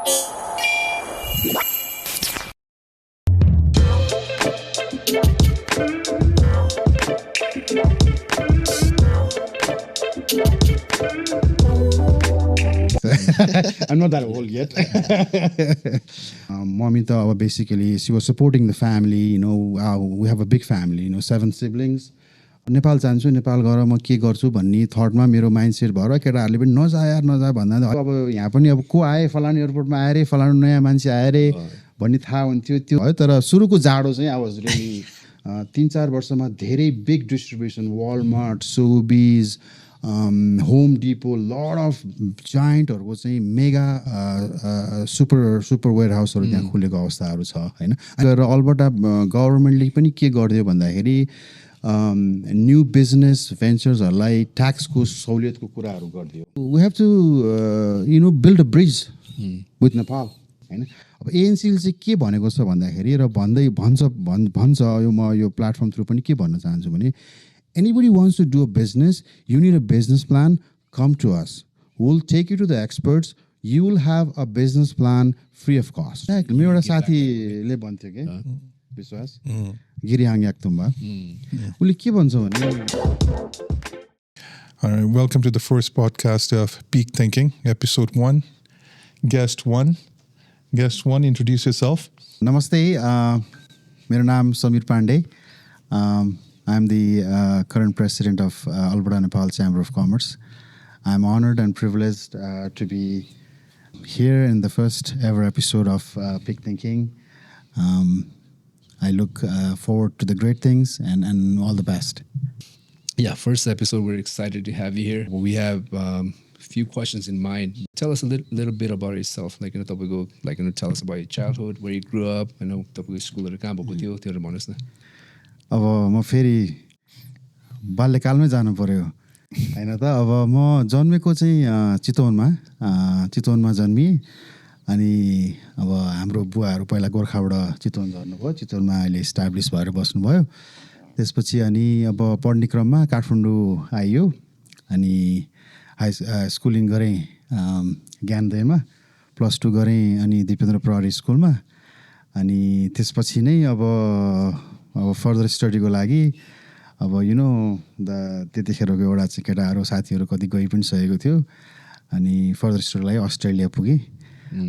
I'm not that old yet. Mommy thought basically she was supporting the family. You know, we have a big family. You know, 7 siblings. Nepal जान्छु, नेपाल गएर म के गर्छु भन्ने थटमा मेरो mindset भएर केटाहरूले पनि नजा भन्दा अब यहाँ पनि अब को आए फलानु एयरपोर्टमा आए रे फलानु नयाँ मान्छे आए रे भन्ने थाहा हुन्थ्यो त्यो है। तर सुरुको जाडो चाहिँ आई वाज रियली 3-4 वर्षमा धेरै big distribution Walmart Sobeys Home Depot lot of जाइन्टहरूको चाहिँ मेगा सुपर वेयर हाउसहरू त्यहाँ खुलेको अवस्थाहरू छ होइन। र अल्बर्टा गभर्मेन्टले पनि के गरिदियो भन्दाखेरि न्यू बिजनेस भेन्चर्सहरूलाई ट्याक्सको सहुलियतको कुराहरू गरिदियो। We have to you know build a bridge with Nepal होइन। अब एएनसीले चाहिँ के भनेको छ भन्दाखेरि र भन्छ यो म यो प्लेटफर्म थ्रु पनि के भन्न चाहन्छु भने anybody wants to do a business, you need a business plan, come to us. We'll take you to the experts. You will have a business plan free of cost. मेरो एउटा साथीले भन्थ्यो के विश्वास गिरिहाङ याक्तुम्बा उसले के भन्छ भने All right, welcome to the first podcast of Peak Thinking, episode 1. Guest 1, introduce yourself. Namaste, मेरो नाम Samir Pandey. I'm the current president of Alberta Nepal Chamber of Commerce. I'm honored and privileged to be here in the first ever episode of Peak Thinking. I look forward to the great things and all the best. Yeah, first episode, we're excited to have you here. We have a few questions in mind. Tell us a little bit about yourself. Like, tell us about your childhood, where you grew up. I know school अब म फेरि बाल्यकालमै जानु पर्यो होइन त। अब म जन्मेको चाहिँ चितवनमा जन्मिएँ। अनि अब हाम्रो बुवाहरू पहिला गोर्खाबाट चितवन झर्नुभयो, चितवनमा अहिले इस्टाब्लिस भएर बस्नुभयो। त्यसपछि अनि अब पढ्ने क्रममा काठमाडौँ आइयो अनि स्कुलिङ गरेँ ज्ञानोदयमा, +2 गरेँ अनि दिपेन्द्र प्रहरी स्कुलमा। अनि त्यसपछि नै अब फर्दर स्टडीको लागि अब यु नो त्यतिखेरको एउटा चाहिँ केटाहरू साथीहरू कति गइ पनि सकेको थियो। अनि फर्दर स्टडीको लागि अस्ट्रेलिया पुगेँ।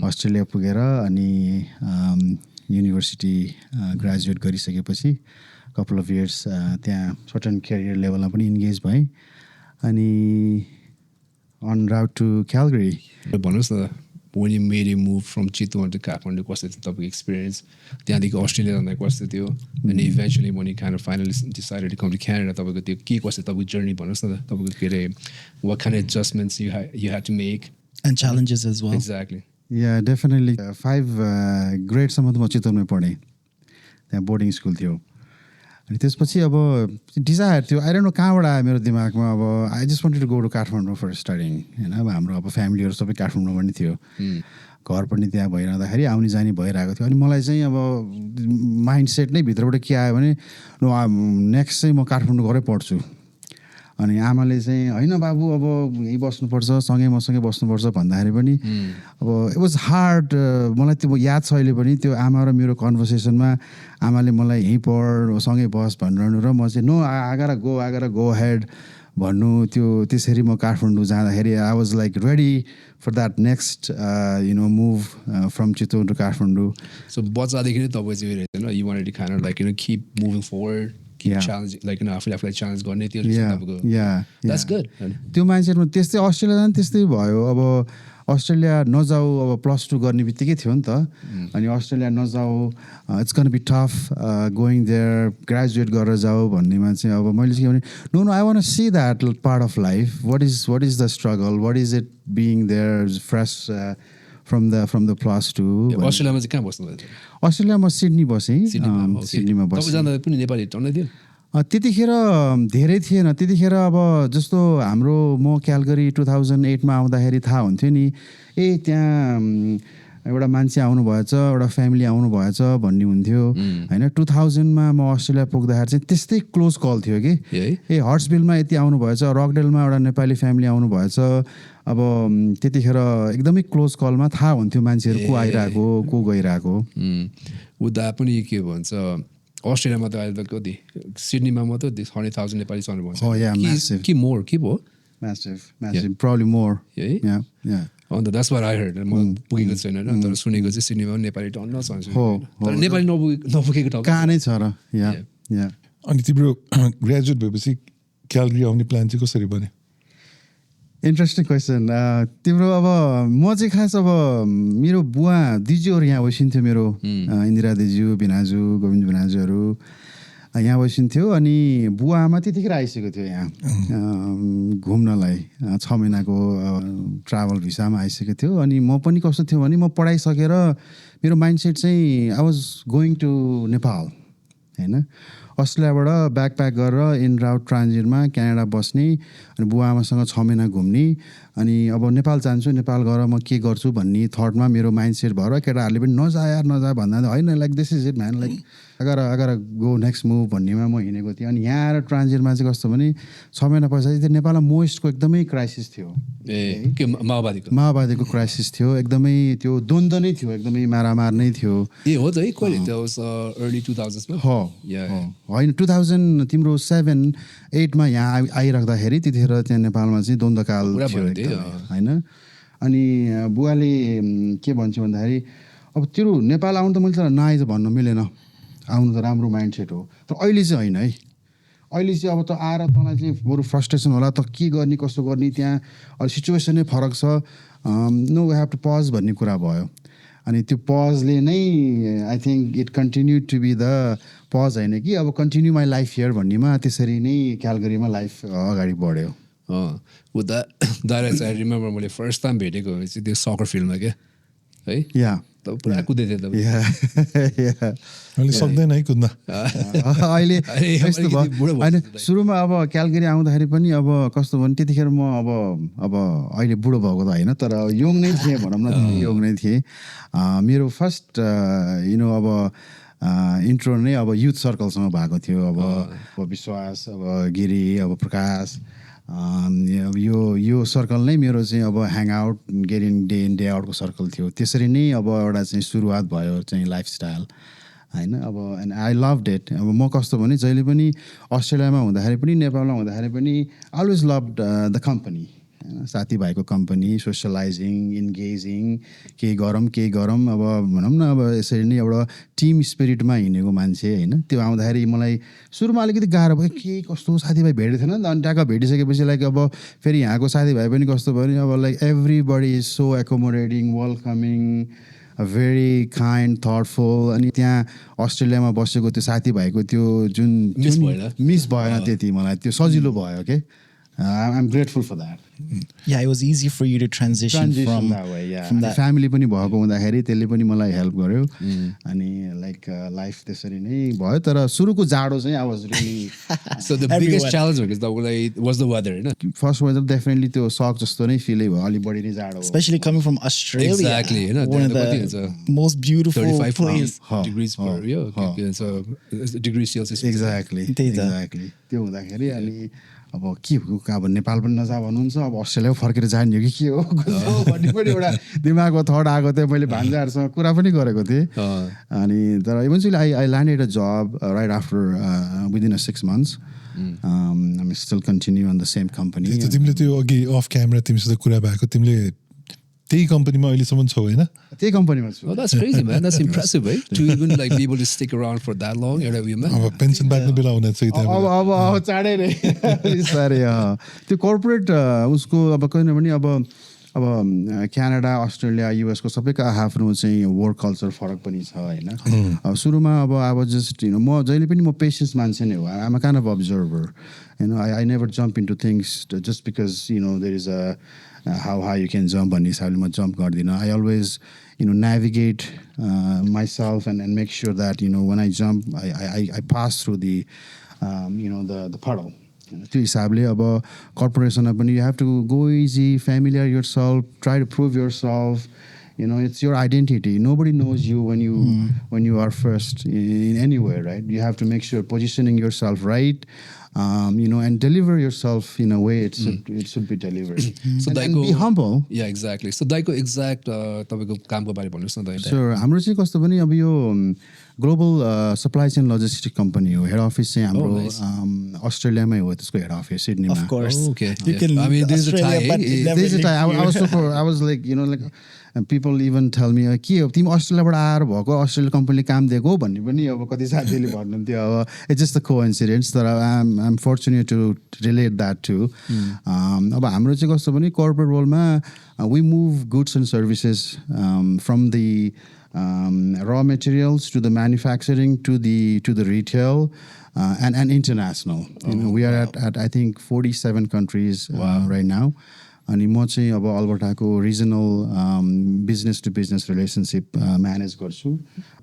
अस्ट्रेलिया पुगेर अनि युनिभर्सिटी ग्रेजुएट गरिसकेपछि कपाल अफ इयर्स त्यहाँ सर्टन करियर लेभलमा पनि इन्गेज भएँ। अनि अन राउट टु क्यालगरी। भन्नुहोस् न, when you made a move from Chitwan to Kathmandu, what's the topic experience? त्यहाँदेखि अस्ट्रेलिया जाँदा कस्तो थियो? And eventually when you kind of finally decided to come to Canada, तपाईँको त्यो के कस्तो तपाईँको जर्नी भन्नुहोस् न, तपाईँको के अरे what kind of adjustments you had to make and challenges as well. Exactly. Yeah, definitely. 5 ग्रेडसम्म त म चितवनमै पढेँ, त्यहाँ बोर्डिङ स्कुल थियो। अनि त्यसपछि अब डिजायर थियो, आई डोन्ट नो कहाँबाट आयो मेरो दिमागमा, अब I just wanted to go to Kathmandu for studying होइन। अब हाम्रो अब फ्यामिलीहरू सबै काठमाडौँमा पनि थियो, घर पनि त्यहाँ भइरहँदाखेरि आउने जाने भइरहेको थियो। अनि मलाई चाहिँ अब माइन्ड सेट नै भित्रबाट के आयो भने नेक्स्ट चाहिँ म काठमाडौँ गएरै पढ्छु। अनि आमाले चाहिँ होइन बाबु अब यहीँ बस्नुपर्छ, मसँगै बस्नुपर्छ भन्दाखेरि पनि अब इट वाज हार्ड। मलाई त्यो याद छ अहिले पनि, त्यो आमा र मेरो कन्भर्सेसनमा आमाले मलाई यहीँ पढ सँगै बस भनिरहनु र म चाहिँ नो आगार गो हेड भन्नु। त्यो त्यसरी म काठमाडौँ जाँदाखेरि I was like ready for that next you know move from Chitwan to Kathmandu. So बच्चादेखि नै तपाईँ चाहिँ you wanted to kind of like keep moving forward, keep challenging, like आफूलाई challenge गर्ने त्यो तपाईँको। That's good. त्यो मान्छेमा त्यस्तै अस्ट्रेलिया जानु त्यस्तै भयो। अब अस्ट्रेलिया नजाऊ, अब +2 गर्ने बित्तिकै थियो नि त। अनि अस्ट्रेलिया नजाऊ, it's gonna be tough going there, graduate गरेर जाऊ भन्नेमा चाहिँ अब मैले चाहिँ के भने no I want to see that part of life, what is the struggle, what is it being there fresh from the +2। अस्ट्रेलियामा चाहिँ कहाँ बस्नुभयो? अस्ट्रेलिया म सिडनी बसेँ, सिडनीमा बसेँ। जाँदा पनि नेपाली टन्नै थियो? त्यतिखेर धेरै थिएन। त्यतिखेर अब जस्तो हाम्रो म क्यालगरी 2008मा आउँदाखेरि थाहा हुन्थ्यो नि, ए त्यहाँ एउटा मान्छे आउनु भएछ एउटा फ्यामिली आउनु भएछ भन्ने हुन्थ्यो होइन 2000मा म अस्ट्रेलिया पुग्दाखेरि चाहिँ त्यस्तै क्लोज कल थियो कि ए हर्ट्सभिलमा यति आउनु भएछ रकडेलमा एउटा नेपाली फ्यामिली आउनु भएछ अब त्यतिखेर एकदमै क्लोज कलमा थाहा हुन्थ्यो मान्छेहरू को आइरहेको को गइरहेको उता पनि के भन्छ अस्ट्रेलियामा त अहिले त कति सिडनीमा मात्र 100,000 नेपाली छन् भन्छ कि मोर के भयो massive probably more yeah अन्त that's what I heard म पुगेको छैन हैन तर सुनेको चाहिँ सिडनीमा नेपाली टन्न छ तर नेपाली नपुगेको ठाउँ कहाँ नै छ र या अनि तिम्रो ग्रेजुएट भएपछि क्यालगरी आउने प्लान चाहिँ कसरी बन्यो इन्ट्रेस्टिङ क्वेसन तिम्रो अब म चाहिँ खास अब मेरो बुवा दिजूहरू यहाँ बसिन्थ्यो मेरो इन्दिरा दिजू भिनाजु गोविन्द भिनाजुहरू यहाँ बसिन्थ्यो अनि बुवा आमा त्यतिखेर आइसकेको थियो यहाँ घुम्नलाई 6 महिनाको ट्राभल भिसामा आइसकेको थियो अनि म पनि कस्तो थियो भने म पढाइसकेर मेरो माइन्डसेट चाहिँ I was going to Nepal होइन अस्ट्रेलियाबाट ब्याकप्याक गरेर इन राउट ट्रान्जिटमा क्यानाडा बस्ने अनि बुवा आमासँग 6 महिना घुम्ने अनि अब नेपाल जान्छु नेपाल गएर म के गर्छु भन्ने थटमा मेरो माइन्डसेट भएर केटाहरूले पनि नजा भन्दा होइन like this is it man like अगर गो नेक्स्ट मुभ भन्नेमा म हिँडेको थिएँ अनि यहाँ आएर ट्रान्जिटमा चाहिँ कस्तो भने 6 महिना पछाडि त्यो नेपालमा मोइस्टको एकदमै क्राइसिस थियो माओवादीको क्राइसिस थियो एकदमै त्यो द्वन्द्व नै थियो एकदमै मारामार नै थियो हो त है कहिले त्यो अर्ली 2000s मा होइन 2000 तिम्रो 7-8 मा यहाँ आइराख्दाखेरि त्यतिखेर त्यहाँ नेपालमा चाहिँ द्वन्द्वकाल थियो होइन अनि बुवाले के भन्छ भन्दाखेरि अब तिम्रो नेपाल आउनु त मैले त नआएछ भन्नु मिलेन आउनु त राम्रो माइन्डसेट हो तर अहिले चाहिँ होइन है अहिले चाहिँ अब त आएर तँलाई चाहिँ बरु फ्रस्ट्रेसन होला त के गर्ने कसो गर्ने त्यहाँ अब सिचुएसनै फरक छ no we have to pause भन्ने कुरा भयो अनि त्यो पजले नै I think it continue to be the pause होइन कि अब कन्टिन्यू माई लाइफ हियर भन्नेमा त्यसरी नै क्यालगरीमा लाइफ अगाडि बढ्यो उता दाइलाई चाहिँ रिमेम्बर मैले फर्स्ट टाइम भेटेको चाहिँ त्यो सकर फिल्डमा क्या है या पुरा कुद्दै थियो अहिले सक्दैन है कुद्न अहिले यस्तो भयो होइन सुरुमा अब क्यालगरी आउँदाखेरि पनि अब कस्तो भने त्यतिखेर म अब अहिले बुढो भएको त होइन तर यङ नै थिएँ भनौँ न यङ नै थिएँ मेरो फर्स्ट अब इन्ट्रो नै अब युथ सर्कलसँग भएको थियो अब विश्वास अब गिरी अब प्रकाश यो सर्कल नै मेरो चाहिँ अब hang out getting day in day आउटको सर्कल थियो त्यसरी नै अब एउटा चाहिँ सुरुवात भयो चाहिँ लाइफस्टाइल होइन अब एन्ड आई लभ इट अब म कस्तो भने जहिले पनि अस्ट्रेलियामा हुँदाखेरि पनि नेपालमा हुँदाखेरि पनि अलवेज लभ द कम्पनी साथीभाइको कम्पनी सोसियलाइजिङ इन्गेजिङ केही गरौँ अब भनौँ न अब यसरी नै एउटा टिम स्पिरिटमा हिँडेको मान्छे होइन त्यो आउँदाखेरि मलाई सुरुमा अलिकति गाह्रो भयो के कस्तो साथीभाइ भेटेको थिएन नि त अनि ट्याक्क भेटिसकेपछि लाइक अब फेरि यहाँको साथीभाइ पनि कस्तो भयो भने अब like everybody is so accommodating welcoming very kind thoughtful अनि त्यहाँ अस्ट्रेलियामा बसेको त्यो साथीभाइको त्यो जुन मिस भएन त्यति मलाई त्यो सजिलो भयो के I'm grateful for that. Yeah, it was easy for you to transition from that way. Yeah, from that. Family पनि भएको हुँदाखेरि त्यसले पनि मलाई हेल्प गर्यो अनि लाइक लाइफ त्यसरी नै भयो तर सुरुको जाडो चाहिँ I was really so the biggest challenge was the weather हैन फर्स्ट वेदर डेफिनेटली त्यो सक जस्तो नै फिलै भयो अलि बढी नै जाडो especially coming from Australia. Exactly, you know, one of the most beautiful 35 place. degrees per year. So degrees Celsius. Exactly. त्यो हुँदाखेरि अनि अब के हो अब नेपाल पनि नजा भन्नुहुन्छ अब अस्ट्रेलिया फर्केर जाने हो कि के हो भन्ने पनि एउटा दिमागमा थट आएको थियो मैले भान्जाहरूसँग कुरा पनि गरेको थिएँ अनि तर eventually I landed a job right after within 6 months I'm still continue on the same company. तिमीले त्यो अघि अफ क्यामेरा तिमीसँग कुरा भएको तिमीले त्यही कम्पनीमा अहिलेसम्म छौ होइन त्यही कम्पनीमा छु Oh, that's crazy, man. That's impressive, right? To even like be able to stick around for that long. You're like, man. अब पेन्सन बाँड्ने बेला हुने छ अब चाँडै नै बिस्तारै त्यो कर्पोरेट उसको अब किनभने अब क्यानाडा अस्ट्रेलिया युएसको सबैको आफ्नो चाहिँ वर्क कल्चर फरक पनि छ होइन अब सुरुमा अब अब जस्ट म जहिले पनि म पेसेन्स मान्छे नै हो I'm a kind of observer I never jump into things just because there is a how high you can jump भन्ने हिसाबले म जम्प गर्दिनँ I always navigate myself and make sure that when I jump I pass through the the puddle त्यो हिसाबले अब कर्पोरेसनमा पनि you have to go easy familiar yourself try to prove yourself You know, it's your identity. Nobody knows you when you are first in anywhere, right? You have to make sure positioning yourself right, you know, and deliver yourself in a way it should be delivered. So and be humble. Yeah, exactly. So दाइको exact तपाईँको कामको बारे भन्नुहोस् न दाइ Sure. हाम्रो चाहिँ कस्तो भने अब यो global supply chain logistic company हो. हेड अफिस चाहिँ हाम्रो अस्ट्रेलियामै हो. त्यसको हेड अफिस सिडनीमा. Of course. Oh, okay. You Yeah. can I mean, there's a Australia, tie, but eh? never There's a live time. here. I was super. I was like, you know, like people even tell me के हो तिमी अस्ट्रेलियाबाट आएर भएको Australia कम्पनीले काम दिएको भन्ने पनि अब कति साथीले भन्नुहुन्थ्यो. अब इट्स जस्ट अ कोइन्सिडेन्स. तर I'm fortunate to relate that to. अब हाम्रो चाहिँ कस्तो भने कर्पोरेट वर्ल्डमा we move goods and services from the raw materials to the manufacturing to the retail and international. You know, we are at I think 47 countries right now. अनि म चाहिँ अब अल्बर्टाको regional business to business relationship manage गर्छु.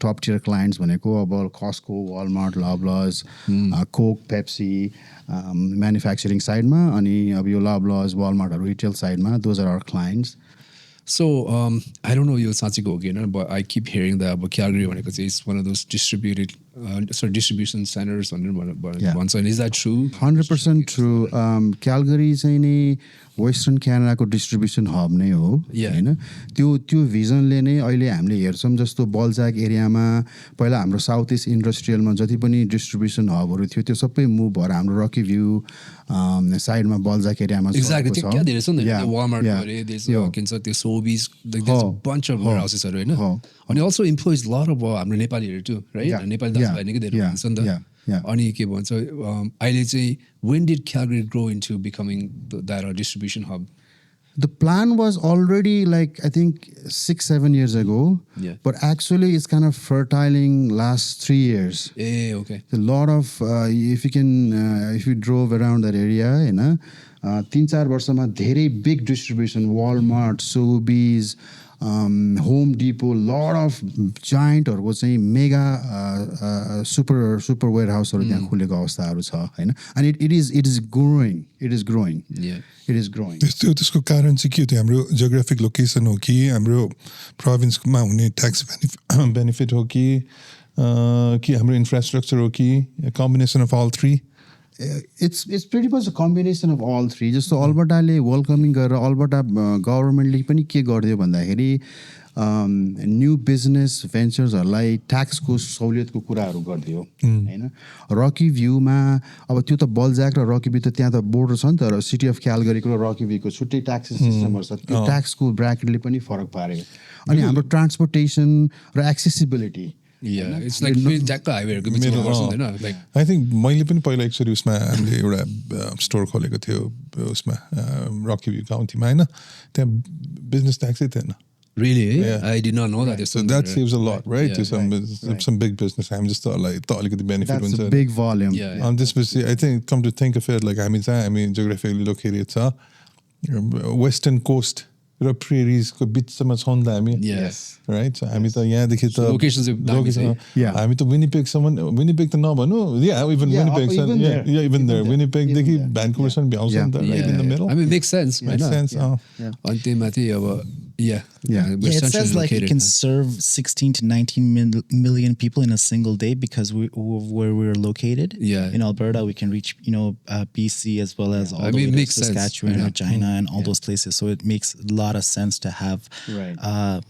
Top tier clients भनेको अब Costco, Walmart, Loblaws, Coke, Pepsi manufacturing साइडमा, अनि अब यो लभलज, वालमार्टहरू रिटेल साइडमा. Those are our clients. So I don't know यो साँच्चीको हो कि होइन, but I keep hearing that अब क्यालगरी भनेको चाहिँ it's one of those distribution centers भन्छ. Is that true? 100% true. क्यालगरी चाहिँ नि वेस्टर्न क्यानाडाको डिस्ट्रिब्युसन हब नै हो होइन. त्यो भिजनले नै अहिले हामीले हेर्छौँ जस्तो बल्जाक एरियामा पहिला हाम्रो साउथ इस्ट इन्डस्ट्रियलमा जति पनि डिस्ट्रिब्युसन हबहरू थियो त्यो सबै मुभ भएर हाम्रो रकी भ्यू साइडमा बल्जाक एरियामा Exactly. त्यो क्या धेरै छ नि त. वालमार्ट गरे, के भन्छ त्यो सोबिज, there's a bunch of warehouses हरू होइन. अनि also employs lot of हाम्रो नेपालीहरू too, right? नेपाली दाजुभाइ निकै धेरै हुन्छ नि त. अनि के भन्छ अहिले चाहिँ when did Calgary grow into becoming that distribution hub? The plan was already like I think 6-7 years ago, but actually it's kind of fertiling last 3 years. Okay. A lot of if you drove around that area, you know, 3-4 वर्षमा धेरै big distribution, Walmart, Sobeys, Home Depot, lot of giantहरूको चाहिँ mega super warehouse-हरू त्यहाँ खुलेको अवस्थाहरू छ होइन. And it is growing. It is growing. It is growing. त्यसको कारण चाहिँ के हो? त्यो हाम्रो जियोग्राफिक लोकेसन हो कि हाम्रो प्रोभिन्समा हुने ट्याक्स बेनिफिट हो कि हाम्रो इन्फ्रास्ट्रक्चर हो कि combination of all three? It's pretty much a combination of all three. जस्तो अल्बर्टाले वेलकमिङ गरेर अल्बर्टा गभर्मेन्टले पनि के गरिदियो भन्दाखेरि न्यू बिजनेस भेन्चर्सहरूलाई ट्याक्सको सहुलियतको कुराहरू गरिदियो होइन. रकी भ्यूमा अब त्यो त बल्जाक र रकी भ्यू त त्यहाँ त बोर्डर छ नि त. र सिटी अफ क्यालगरीको र रकी भ्यूको छुट्टै ट्याक्स सिस्टमहरू छ. त्यो ट्याक्सको ब्राकेटले पनि फरक पार्यो. अनि हाम्रो ट्रान्सपोर्टेसन र एक्सेसिबिलिटी. It's like ट्याक्क हाइवेहरूको बिचमा गर्छ हैन. Like I think मैले पनि पहिला एकचोटि उसमा हामीले एउटा स्टोर खोलेको थियो उसमा रकी भ्यू काउन्टीमा होइन. त्यहाँ बिजनेस ट्याक्सै थिएन. Really? Yeah. I did not know that. So that saves a lot, right? To some big business. I'm just thought like the benefit. That's a big volume. On this, I think come to think of it, like I mean geographically located, it's western coast. र प्रेरिजको बिचमा छौँ नि त हामी. Right. हामी त यहाँदेखि त हामी त विनिपेग त नभनौँ. इभन विनिपेग इभन देयर विनिपेगदेखि भ्यान्कुभरसम्म भ्याउँछ नि त. Right in the middle. I mean, makes sense. अनि त्यहीमाथि अब it says like it can serve 16 to 19 million people in a single day because where we're located. In Alberta, we can reach BC as well as all the way to Saskatchewan, Regina, and all those places. So it makes a lot of sense to have a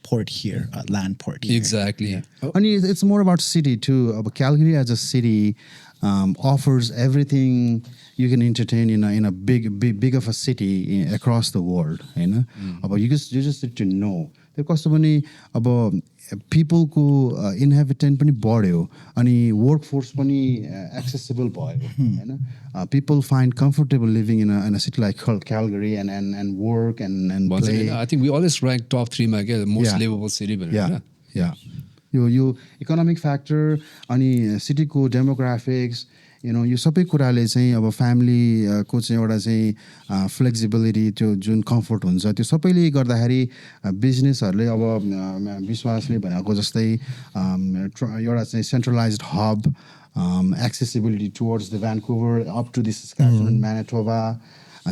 port here, a land port here. Exactly. And it's more about city too. Calgary as a city offers everything you can entertain in a big of a city across the world. You just need to know. त्यो कस्तो पनि अब पिपलको इन्हेबिटेन्ट पनि बढ्यो अनि work force पनि accessible भयो हैन. People find comfortable living in a city like Calgary and work and play. I think we always rank top 3 मा के most livable city भनेर. यो इकोनोमिक फ्याक्टर अनि सिटीको डेमोग्राफिक्स यो सबै कुराले चाहिँ अब फ्यामिलीको चाहिँ एउटा चाहिँ फ्लेक्सिबिलिटी त्यो जुन कम्फर्ट हुन्छ त्यो सबैले गर्दाखेरि बिजनेसहरूले अब विश्वासले भनेको जस्तै एउटा चाहिँ centralised hub accessibility towards the Vancouver up to the Saskatchewan Manitoba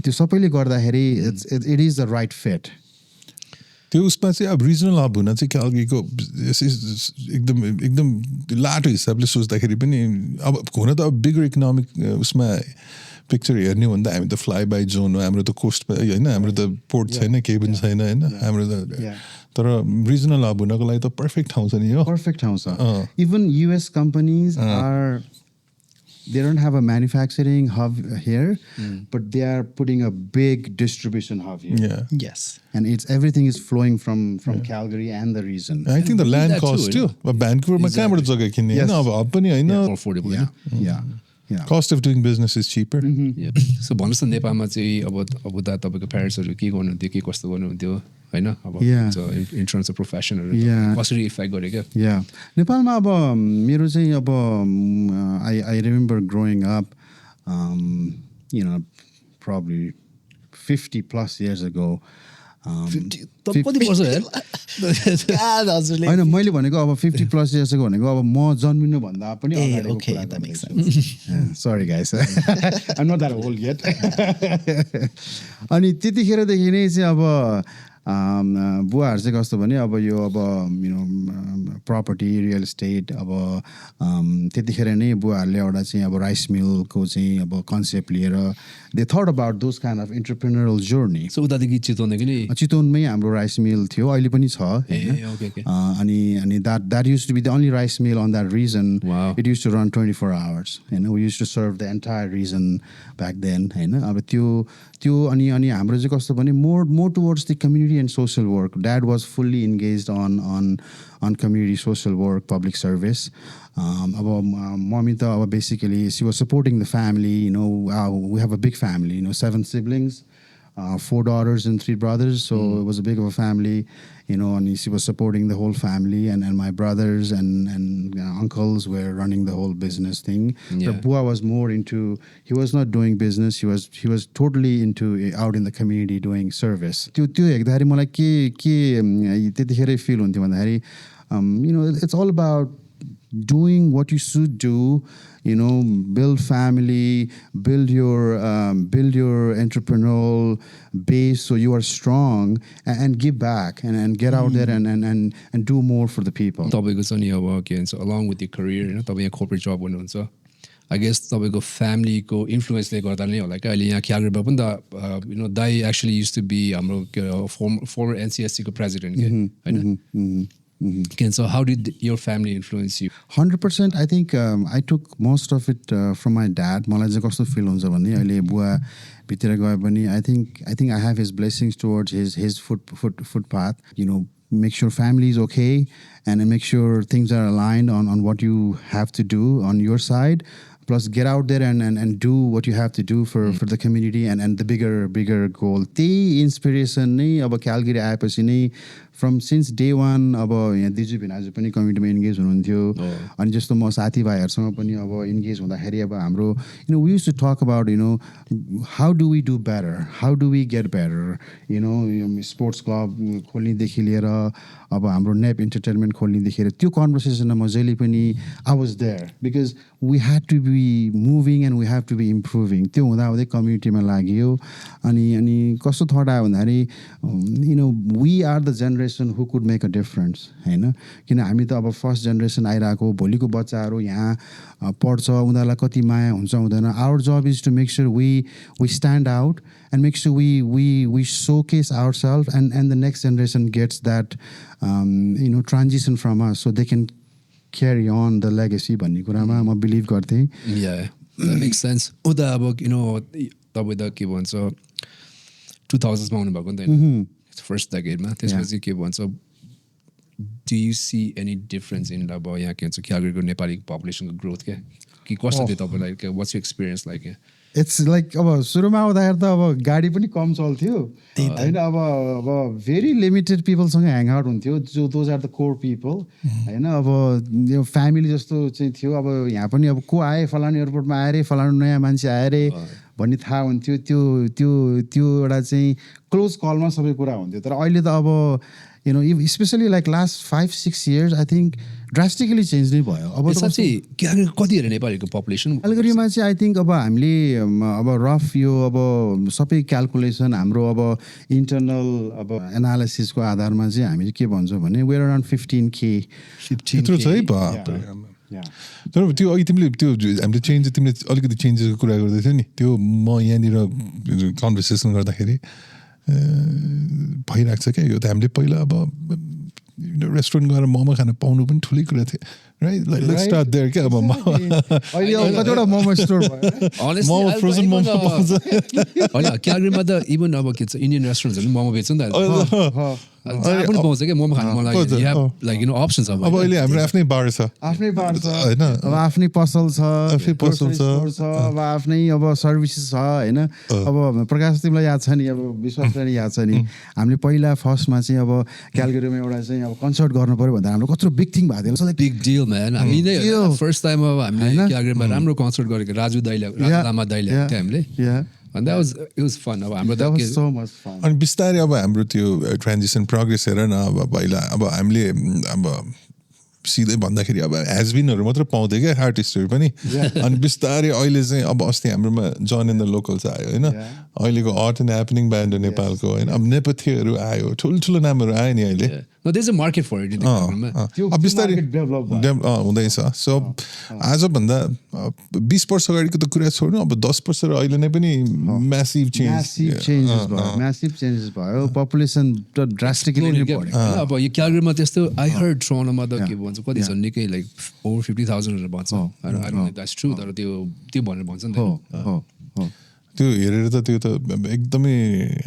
त्यो सबैले गर्दाखेरि it is the right fit. त्यो उसमा चाहिँ अब रिजनल हब हुन चाहिँ क्यालगरीको एकदम लाटो हिसाबले सोच्दाखेरि पनि अब हुन त अब बिगर इकोनोमिक उसमा पिक्चर हेर्ने भन्दा हामी त फ्लाइ बाई जोन हो हाम्रो त कोस्ट होइन हाम्रो त पोर्ट छैन केही पनि छैन होइन हाम्रो त तर रिजनल हब हुनको लागि त पर्फेक्ट ठाउँ छ नि यो पर्फेक्ट ठाउँ छ even US companies are they don't have a manufacturing hub here but they are putting a big distribution hub here yes and it's everything is flowing from Calgary and the region I think the land cost too Vancouver मा कहाँबाट जग्गा किन्ने हैन अब hub पनि हैन affordable yeah cost of doing business is cheaper so भन्नुस् न नेपालमा चाहिँ अब उता तपाईको प्यारेन्ट्सहरु के गर्नुहुन्थ्यो के कस्तो गर्नुहुन्थ्यो हैन अब in terms of professional कसरी इफेक्ट गरे क्या नेपालमा अब मेरो चाहिँ अब I remember growing up you know probably 50 plus years ago 50 कति वर्ष यार हैन मैले भनेको अब 50 plus years ago भनेको अब म जन्मिनु भन्दा पनि अगाडिको कुरा that makes sense sorry guys I'm not that old yet अनि त्यतिखेरदेखि नै चाहिँ अब बुवाहरु चाहिँ कस्तो भने अब यो अब you know property real estate अब त्यतिखेर नै बुवाहरुले एउटा चाहिँ अब राइस मिलको चाहिँ अब कन्सेप्ट लिएर they thought about those kind of entrepreneurial journey so उतादेखि चितवनदेखि नि चितवनमै हाम्रो राइस मिल थियो अहिले पनि छ अनि that used to be the only rice mill on that region it used to run 24 hours you know we used to serve the entire region back then हैन अब त्यो अनि हाम्रो चाहिँ कस्तो भने more towards the community and social work dad was fully engaged on community social work public service अब mommy त अब basically she was supporting the family you know we have a big family you know 7 siblings 4 daughters and 3 brothers so it was a big of a family you know and she was supporting the whole family and my brothers and uncles were running the whole business thing but Bua was more into he was not doing business he was totally into out in the community doing service त्यो हेर्दाखेरि मलाई के त्यतिखेरै feel हुन्थ्यो भन्दाखेरि you know it's all about doing what you should do you know build family build your entrepreneurial base so you are strong and give back and get out there and do more for the people तपाईको चाहिँ नि अब के भन्छ along with your career हैन तपाई यहाँ corporate job गर्नुहुन्छ I guess तपाईको family को influence ले गर्दा नै होला के अहिले यहाँ क्यालगरीमा पनि त you know they actually used to be हाम्रो former NCSC को president के हैन Okay, so how did your family influence you? 100%. I think I took most of it from my dad. मलाई चाहिँ कस्तो feel हुन्छ भने अहिले बुवा भित्र गए पनि I think I have his blessings towards his footpath. You know, make sure family is okay and make sure things are aligned on what you have to do on your side. Plus get out there and do what you have to do for the community and the bigger goal. The inspiration नै अब क्यालगरी आएपछि नै from since day one अब यहाँ दिजु भिनाजु पनि कमिटीमा engage हुनुहुन्थ्यो अनि जस्तो म साथीभाइहरुसँग पनि अब इन्गेज हुँदाखेरि अब हाम्रो you know we used to talk about you know how do we do better how do we get better you know sports club खोल्ने देखि लिएर अब हाम्रो नेप एन्टरटेनमेन्ट खोल्ने देखि त्यो कन्भर्सेसनमा म जहिले पनि I was there because we had to be moving and we have to be improving त्यो हुँदा हुँदै कम्युनिटीमा लाग्यो अनि कस्तो थट आयो भन्दाखेरि you know we are the generation who could make a difference हैन किन हामी त अब फर्स्ट जेनेरेसन आइराको भोलिको बच्चाहरु यहाँ पढ्छ उनीहरुलाई कति माया हुन्छ हुँदैन our job is to make sure we stand out and make sure we showcase ourselves and the next generation gets that you know transition from us so they can carry on the legacy भन्ने कुरामा म believe गर्थे yeah that makes sense उदा अब you know तपाई त के भन्छ 2000s मा आउनु भएको नि त first decade ma त्यसपछि के भन्छ do you see any difference in अब यहाँ के भन्छ क्यालगरीको नेपाली population को growth के कस्तो थियो तपाईलाई what's your experience like it's like अब सुरुमा आउँदाखेरि त अब गाडी पनि कम चल्थ्यो हैन अब very limited people सँग hang out हुन्थ्यो जो those are the core people हैन अब यो family जस्तो चाहिँ थियो अब यहाँ पनि अब को आए फलानु एयरपोर्टमा आए रे फलानु नयाँ मान्छे आए रे भन्ने थाहा हुन्थ्यो त्यो त्यो त्यो एउटा चाहिँ क्लोज कलमा सबै कुरा हुन्थ्यो तर अहिले त अब you know especially like last 5-6 years I think drastically change नै भयो अब कति हेरे नेपालीको पपुलेसन क्यालगरीमा चाहिँ आई थिङ्क अब हामीले अब रफ यो अब सबै क्यालकुलेसन हाम्रो अब इन्टरनल अब एनालिसिसको आधारमा चाहिँ हामीले के भन्छौँ भने वेयर अराउन्ड 15K यत्रो छ है तर त्यो अघि तिमीले त्यो हामीले चेन्ज तिमीले अलिकति चेन्जेसको कुरा गर्दै थियौ नि त्यो म यहाँनिर कन्भर्सेसन गर्दाखेरि भइरहेको छ क्या यो त हामीले पहिला अब रेस्टुरेन्ट गएर मोमो खान पाउनु पनि ठुलै कुरा थियो right like let's start there क्या अब कतिवटा मोमो स्टोर भयो मोमो फ्रोजन मोमो हैन क्यालगरीमा त इभन अब के छ इन्डियन रेस्टुरेन्ट्सहरु मोमो बेच्छ नि त जहाँ पनि पाउँछ क्या मोमो खानु मन लाग्यो you have like you know options अब अहिले हाम्रो आफ्नै बार छ हैन अब आफ्नै पसल छ अब आफ्नै अब सर्भिसेस छ हैन अब प्रकाश तिमीलाई याद छ नि अब विश्वासलाई याद छ नि हामीले पहिला फर्स्टमा चाहिँ अब क्यालगरीमा एउटा चाहिँ अब कन्सर्ट गर्नु पर्यो भन्दा हाम्रो कत्रो बिग थिङ भएको थियो बिग डिल म्यान हामी नै फर्स्ट टाइम अब हामीले क्यालगरीमा राम्रो कन्सर्ट गरेको राजु दाइले लामा दाइले थियो हामीले and that was it was fun अब हाम्रो that was so much fun अनि बिस्तारै अब हाम्रो त्यो ट्रान्जिसन प्रोग्रेस हेर न अब पहिला अब हामीले अब सिधै भन्दाखेरि अब हेजबिनहरू मात्र पाउँथ्यो क्या आर्टिस्टहरू पनि अनि बिस्तारै अहिले चाहिँ अब अस्ति हाम्रोमा जन इन द लोकल्स आयो होइन अहिलेको आर्ट एन्ड ह्यापनिङ ब्यान्ड हो नेपालको होइन अब नेपथ्यहरू आयो ठुल्ठुलो नामहरू आयो नि अहिले there's a market for it अब बिस्तारै हुँदैछ सो आजभन्दा 20 वर्ष अगाडिको त कुरा छोड्नु अब 10 वर्ष र अहिले नै पनि म्यासिभ चेन्जेस भयो पपुलेसन त ड्रास्टिकली बढ्यो अब यो क्यालगरीमा त्यस्तो आई हर्ड टोरोन्टोमा त के भन्छ कति छ निकै लाइक ओभर 50,000 भन्छ I don't know that's true तर त्यो भनेर भन्छ नि त त्यो हेरेर त त्यो त एकदमै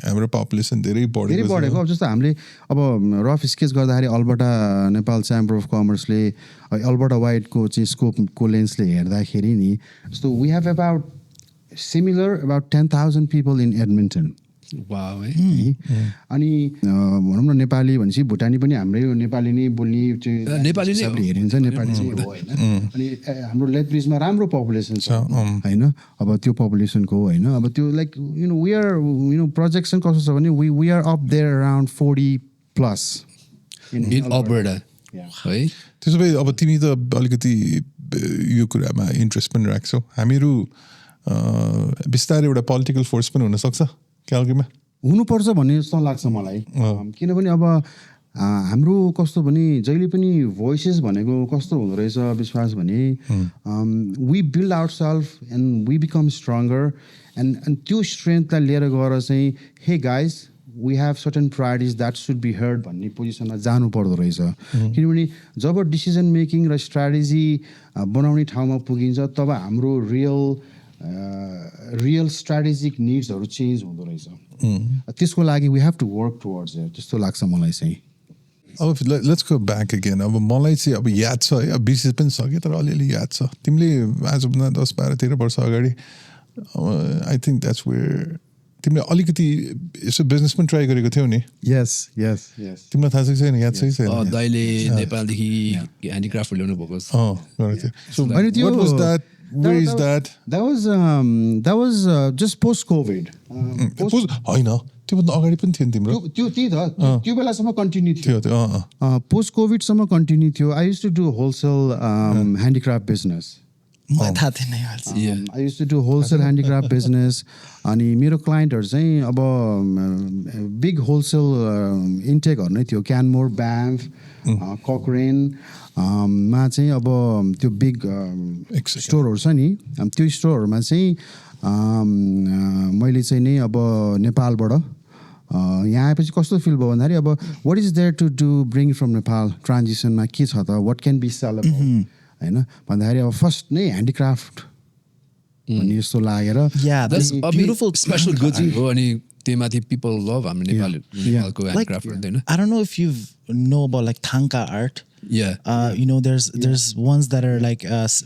हाम्रो पपुलेसन धेरै बढेको अब जस्तो हामीले अब रफ स्केच गर्दाखेरि अल्बर्टा नेपाल च्याम्बर अफ कमर्सले अल्बर्टा वाइडको चाहिँ स्कोपको लेन्सले हेर्दाखेरि नि जस्तो we have about similar about 10,000 people in Edmonton wow अनि भनौँ न नेपाली भनेपछि भुटानी पनि हाम्रै नेपाली नै बोल्ने नेपाली नै हेरिन्छ नेपाली चाहिँ हो होइन अनि हाम्रो लेथब्रिजमा राम्रो पपुलेसन छ होइन अब त्यो पपुलेसनको होइन अब त्यो like you know we are you know projection कस्तो छ भने we are up there around 40+ in Alberta है त्यसो भए अब तिमी त अलिकति यो कुरामा इन्ट्रेस्ट पनि राख्छौ हामीहरू बिस्तारै एउटा पोलिटिकल फोर्स पनि हुनसक्छ क्यालगरीमा हुनुपर्छ भन्ने जस्तो लाग्छ मलाई किनभने अब हाम्रो कस्तो भने जहिले पनि भोइसेस भनेको कस्तो हुँदो रहेछ विश्वास भने we build our self and we become stronger and त्यो स्ट्रेन्थलाई लिएर गएर चाहिँ hey guys we have certain priorities that should be heard भन्ने पोजिसनमा जानु पर्दो रहेछ किनभने जब डिसिजन मेकिङ र स्ट्राटेजी बनाउने ठाउँमा पुगिन्छ तब हाम्रो रियल स्ट्राटेजिक निड्सहरू चेन्ज हुँदो रहेछ त्यसको लागि we have to work towards it त्यस्तो लाग्छ मलाई चाहिँ अब लेट्स गो ब्याक अगेन अब मलाई चाहिँ अब याद छ है अब बिर्सिस पनि सक्यो तर अलिअलि याद छ तिमीले आजभन्दा 10-12-13 वर्ष अगाडि आई थिङ्क द्याट्स वेयर तिमीले अलिकति यसो बिजनेस पनि ट्राई गरेको थियौ नि यस तिमीलाई थाहा छ कि छैन याद छ कि छैन दाइले नेपालदेखि ह्यान्डिक्राफ्ट ल्याउनु भएको Where is that? That was just post-COVID. होइन त्योभन्दा अगाडि पनि थियो नि तिम्रो त्यही त त्यो बेलासम्म कन्टिन्यू थियो पोस्ट-कोभिडसम्म कन्टिन्यू थियो I use to do wholesale handicraft business I use to do wholesale handicraft business अनि मेरो क्लाइन्टहरू चाहिँ अब बिग होलसेल इन्टेकहरू नै थियो क्यानमोर ब्याम्फ कक्रेन मा चाहिँ अब त्यो बिग स्टोरहरू छ नि त्यो स्टोरहरूमा चाहिँ मैले चाहिँ नि अब नेपालबाट यहाँ आएपछि कस्तो फिल भयो भन्दाखेरि अब what is there to do bring from Nepal ट्रान्जिसनमा के छ त वाट क्यान बी सेलेबल होइन भन्दाखेरि अब फर्स्ट नै ह्यान्डिक्राफ्ट भन्ने जस्तो लागेर ब्युटिफुल स्पेसल गुड्स हो अनि त्यहीमाथि पिपल लभ हाम्रो नेपालको ह्यान्डिक्राफ्ट हुँदैन I don't know if you know about like Thangka art. You know, there's ones that are like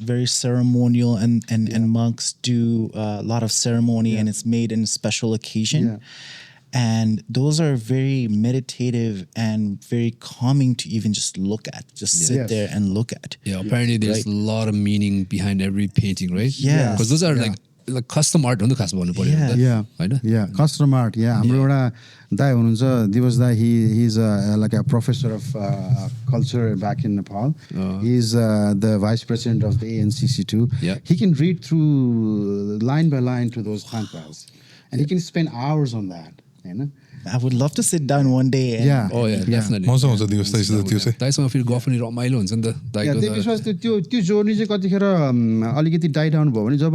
very ceremonial and monks do a lot of ceremony and it's made in a special occasion. And those are very meditative and very calming to even just look at, just sit there and look at. Apparently there's a lot of meaning behind every painting, right? Yeah. Because those are like like custom art हो नि त खास भन्नु पर्यो भने या हैन या custom art या हाम्रो एउटा दाइ हुनुहुन्छ दिवस दाइ he is like a professor of culture back in Nepal he is the vice president of the ANCC too. He can read through line by line to those tankas and he can spend hours on that, you know. I would love to sit down one day and definitely मजा आउँछ दिवस त्यो चाहिँ दाइसँग फेरि गफ पनि रमाइलो हुन्छ नि त दाइको त्यसपछि त्यो जोर्नी चाहिँ कतिखेर अलिकति डाइ डाउन भयो भने जब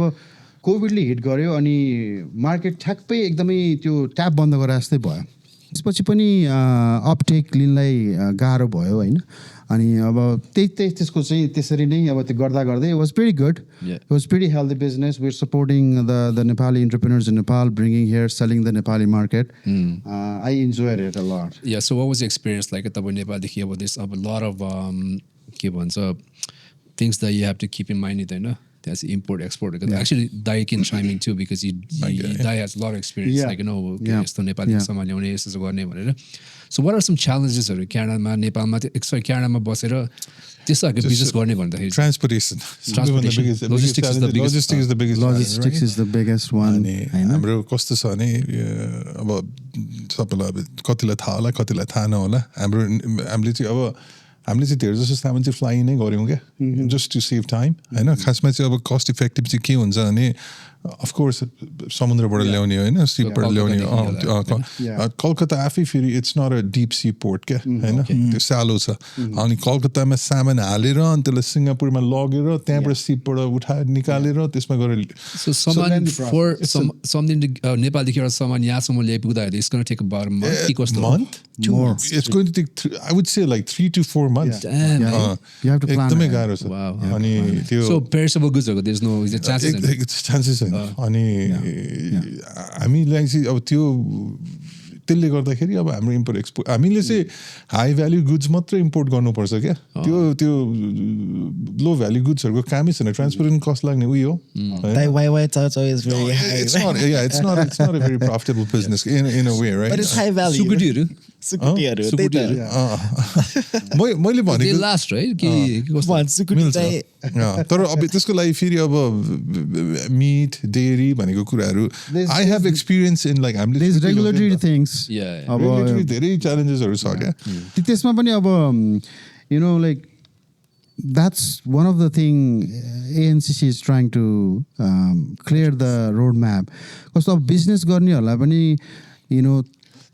कोभिडले हिट गर्यो अनि मार्केट ठ्याक्कै एकदमै त्यो ट्याप बन्द गरेर जस्तै भयो त्यसपछि पनि अपटेक लिनलाई गाह्रो भयो होइन अनि अब त्यसको चाहिँ त्यसरी नै अब त्यो गर्दा गर्दै was very good it was very healthy business we are supporting the Nepali entrepreneurs in Nepal bringing here selling the Nepali market I enjoyed it a lot yeah so what was experience like तपाईँ नेपालदेखि अब दिस अब lot of के भन्छ things the you have to keep in mind होइन that's import export actually Dai can chime in too because Dai has a lot of experience like you know yesto Nepali saman ल्याउने यसो गर्ने भनेर so what are some challenges हरु क्यानाडामा नेपालमा क्यानाडामा बसेर त्यस्तो business गर्ने भन्दाखेरि transportation logistics is the biggest one हाम्रो कस्तो छ भने अब सबैलाई कतिलाई थाहा होला कतिलाई थाहा नहोला हामीले चाहिँ अब हामीले चाहिँ धेरै जस्तो सामान चाहिँ फ्लाइ नै गऱ्यौँ क्या जस्ट टु सेभ टाइम होइन खासमा चाहिँ अब कस्ट इफेक्टिभ चाहिँ के हुन्छ भने अफकोर्स समुद्रबाट ल्याउने होइन सिपबाट ल्याउने कलकत्ता आफै फेरि it's not a deep sea port क्या होइन त्यो सालो छ अनि कलकत्तामा सामान हालेर अनि त्यसलाई सिङ्गापुरमा लगेर त्यहाँबाट सिपबाट उठाएर निकालेर त्यसमा गएर नेपालदेखि एउटा सामान यहाँसम्म ल्याइपुग्दाखेरि it's going to take about a month कि कस्तो month it's going to take I would say like 3 to 4 months you have to plan एकदमै गाह्रो छ अनि त्यो so perishable goods हरुको there's no chances अनि हामीलाई चाहिँ अब त्यो त्यसले गर्दाखेरि अब हाम्रो इम्पोर्ट एक्सपोर्ट हामीले चाहिँ हाई भ्याल्यु गुड्स मात्रै इम्पोर्ट गर्नुपर्छ क्या त्यो लो भ्याल्यु गुड्सहरूको कामै छैन ट्रान्सपोर्टेसन कस्ट लाग्ने उयो it's not a very profitable business in a way right but it's high value सुकुटीहरु मैले भनेको लास्ट है कि तर अब त्यसको लागि फेरि अब मिट डेयरी भनेको कुराहरू I have experience in like हामीले रेगुलेटरी थिङ्स अब धेरै च्यालेन्जेसहरू छ क्या त्यसमा पनि अब you know like that's one of the thing ANCC is trying to clear the roadmap कस्तो अब बिजनेस गर्नेहरूलाई पनि you know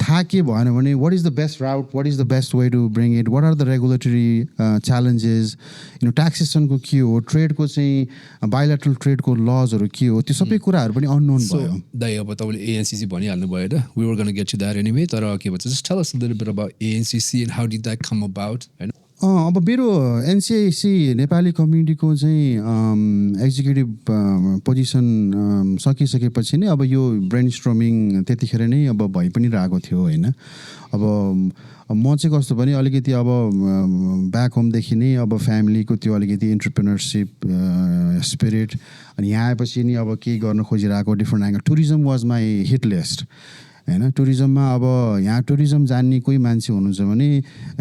थाहा के भएन भने what is the best route, what is the best way to bring it, what are the regulatory challenges, you know taxation को के हो, trade को चाहिँ bilateral trade को laws हरु के हो, त्यो सबै कुराहरु पनि unknown भयो. दाइ अब तपाईले ANCC भनिहाल्नु भयो त, we were going to get to that anyway, तर के भन्छ, just tell us a little bit about ANCC and how did that come about, हैन? अब मेरो एनसीसी नेपाली कम्युनिटीको चाहिँ एक्जिक्युटिभ पोजिसन सकिसकेपछि नै अब यो ब्रेन स्ट्रमिङ त्यतिखेर नै अब भइ पनि रहेको थियो होइन. अब म चाहिँ कस्तो भने अलिकति अब ब्याक होमदेखि नै अब फ्यामिलीको त्यो अलिकति इन्टरप्रेनरसिप स्पिरिट अनि यहाँ आएपछि नि अब केही गर्न खोजिरहेको different angle. Tourism was my hit list हैन. टुरिज्ममा अब यहाँ टुरिज्म जान्ने कोही मान्छे हुनुहुन्छ भने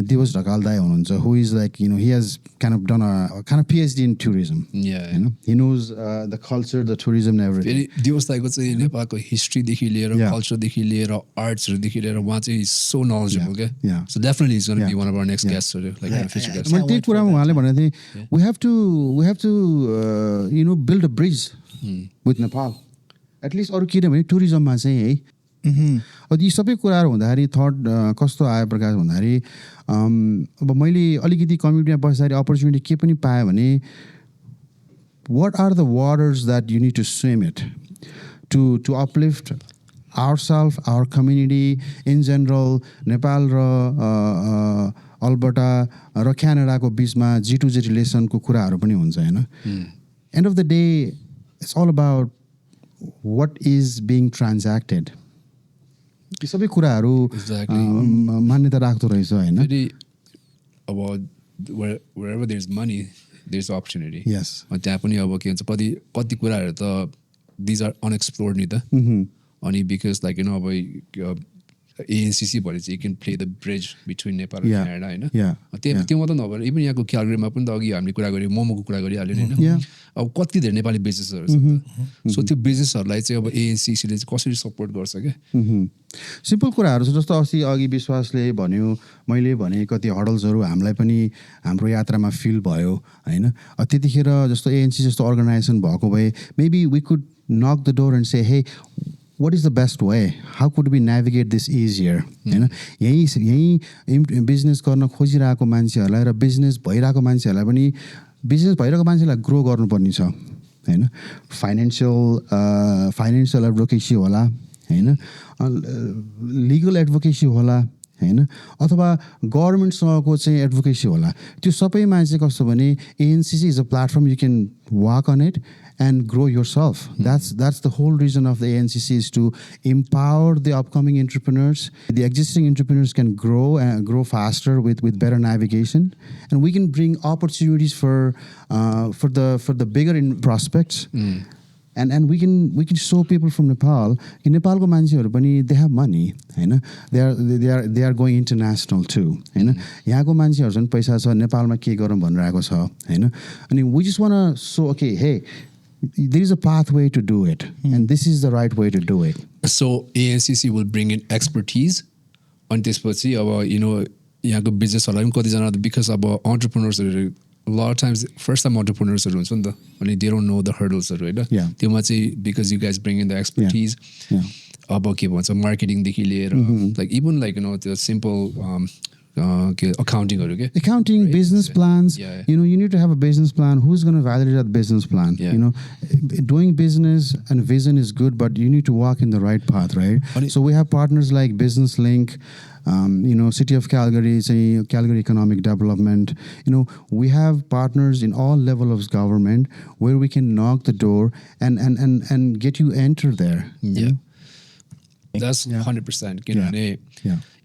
दिवस ढकाल दाइ हुनुहुन्छ, who is like you know he has kind of done a kind of PhD in tourism हैन. He knows the culture the tourism everything. Diwas दाइको चाहिँ नेपालको हिस्ट्रीदेखि लिएर कल्चरदेखि लिएर आर्ट्सहरूदेखि लिएर उहाँ चाहिँ सो नलेजेबल क्या. So definitely is gonna be one of our next गेस्टहरु लाइक इन फ्युचर गेस्ट. मैले त्यही कुरामा उहाँले भनेको थिएँ we have to you know build a bridge with Nepal at least. अरू किनभने टुरिज्ममा चाहिँ है अब यी सबै कुराहरू हुँदाखेरि थर्ड कस्तो आयो प्रकाश भन्दाखेरि अब मैले अलिकति कम्युनिटीमा बस्दाखेरि अपर्च्युनिटी के पनि पाएँ भने what are the waters that you need to swim it to uplift ourself our community in general. Nepal र अल्बर्टा र क्यानाडाको बिचमा G2G रिलेसनको कुराहरू पनि हुन्छ होइन. End of the day it's all about what is being transacted. यी सबै कुराहरू मान्यता राख्दो रहेछ होइन. अब wherever there is money there is opportunity. Yes. त्यहाँ पनि अब के भन्छ कति कुराहरू त these are unexplored नि त. अनि because like you know अब ANCC भनेपछि you can play the bridge between Nepal and Canada होइन Yeah. त्यो मात्र नभएर इभन यहाँको क्यालगरीमा पनि त अघि हामीले कुरा गऱ्यौँ मोमोको कुरा गरिहाल्यो नि होइन अब कति धेरै नेपाली बिजनेसहरू छ नि सो त्यो बिजनेसहरूलाई चाहिँ अब ANCCले चाहिँ कसरी सपोर्ट गर्छ क्या सिम्पल कुराहरू छ जस्तो अस्ति अघि विश्वासले भन्यो मैले भने कति हडल्सहरू हामीलाई पनि हाम्रो यात्रामा फिल भयो होइन त्यतिखेर जस्तो ANC जस्तो अर्गनाइजेसन भएको भए maybe we could knock the door and say hey what is the best way? How could we navigate this easier? होइन यही बिजनेस गर्न खोजिरहेको मान्छेहरूलाई र बिजनेस भइरहेको मान्छेहरूलाई पनि बिजनेस भइरहेको मान्छेलाई ग्रो गर्नुपर्ने छ होइन फाइनेन्सियल एडभोकेसी होला होइन लिगल एडभोकेसी होला होइन अथवा गभर्मेन्टसँगको चाहिँ एडभोकेसी होला त्यो सबैमा चाहिँ कस्तो भने ANCC is a platform you can walk on it and grow yourself. That's the whole reason of the ANCC is to empower the upcoming entrepreneurs. The existing entrepreneurs can grow faster with better navigation, and we can bring opportunities for the bigger prospects. And we can show people from Nepal. In Nepal ko मान्छेहरु पनि they have money, हैन they are going international too, हैन यहाँको मान्छेहरु जुन पैसा छ नेपालमा के गरौँ भनिरहेको छ हैन अनि we just want to show okay hey there is a pathway to do it and this is the right way to do it. So ANCC will bring in expertise अनि त्यसपछि अब यहाँको बिजनेसहरुलाई पनि कतिजना because अब entrepreneurs a lot of times first time entrepreneurs हुन्छ नि त अनि they don't know the hurdles होइन त्योमा चाहिँ because you guys bring in the expertise अब के भन्छ मार्केटिङ देखि लिएर like even like the simple accounting business plans you need to have a business plan. Who's going to validate that business plan? Doing business and vision is good, but you need to walk in the right path, right? So we have partners like Business Link, City of Calgary, Calgary Economic Development. We have partners in all levels of government where we can knock the door and get you enter there. That's 100%.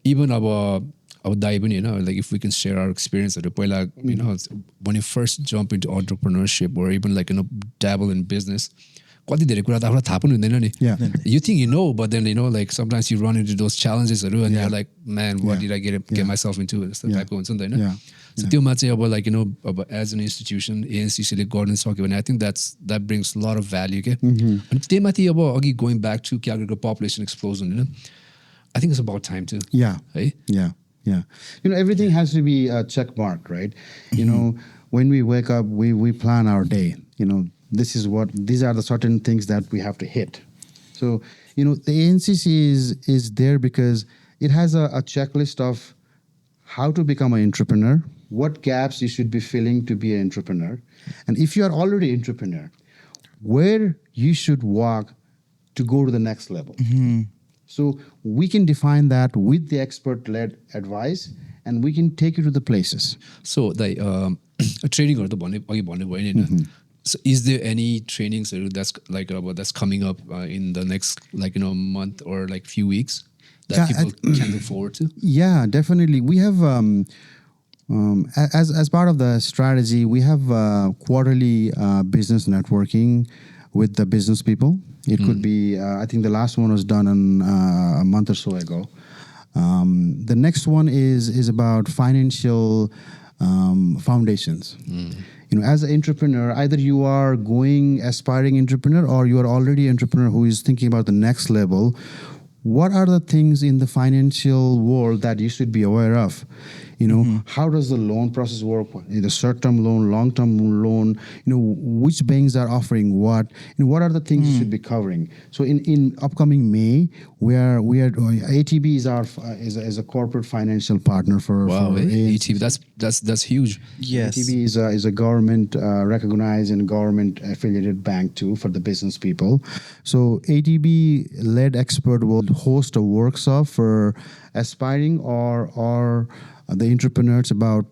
Even our दाइ पनि like if we can share our experienceहरू पहिला when you first jump into entrepreneurship or even like dabble in business कति धेरै कुरा त आफूलाई थाहा पनि हुँदैन नि you think but then like sometimes you run into those challenges and you're like man what did I get myself into जस्तो टाइपको हुन्छ नि त हैन so त्योमा चाहिँ अब like अब as an institution ANCC ले गर्न सक्यो भने I think that brings a lot of value के अनि त्यहीमाथि अब अघि going back to Calgaryको population explosion I think it's about time too Yeah. Everything has to be a check mark, right? When we wake up, we plan our day. These are the certain things that we have to hit. So, the ANCC is there because it has a checklist of how to become an entrepreneur, what gaps you should be filling to be an entrepreneur. And if you are already an entrepreneur, where you should walk to go to the next level. So we can define that with the expert-led advice, and we can take you to the places. So the training or the bonne. So is there any trainings that's like that's coming up in the next month or like few weeks that people can look forward to? Yeah, definitely. We have as part of the strategy, we have quarterly business networking with the business people. It could be, I think the last one was done a month or so ago. The next one is about financial foundations. As an entrepreneur, either you are aspiring entrepreneur or you are already an entrepreneur who is thinking about the next level. What are the things in the financial world that you should be aware of? How does the loan process work? The short-term loan, long-term loan, which banks are offering what? What are the things you should be covering? So in upcoming May, we are ATB is a corporate financial partner for ATB. That's huge. Yes. ATB is a government recognized and government affiliated bank too for the business people. So ATB-led expert will host a workshop for aspiring or the entrepreneurs about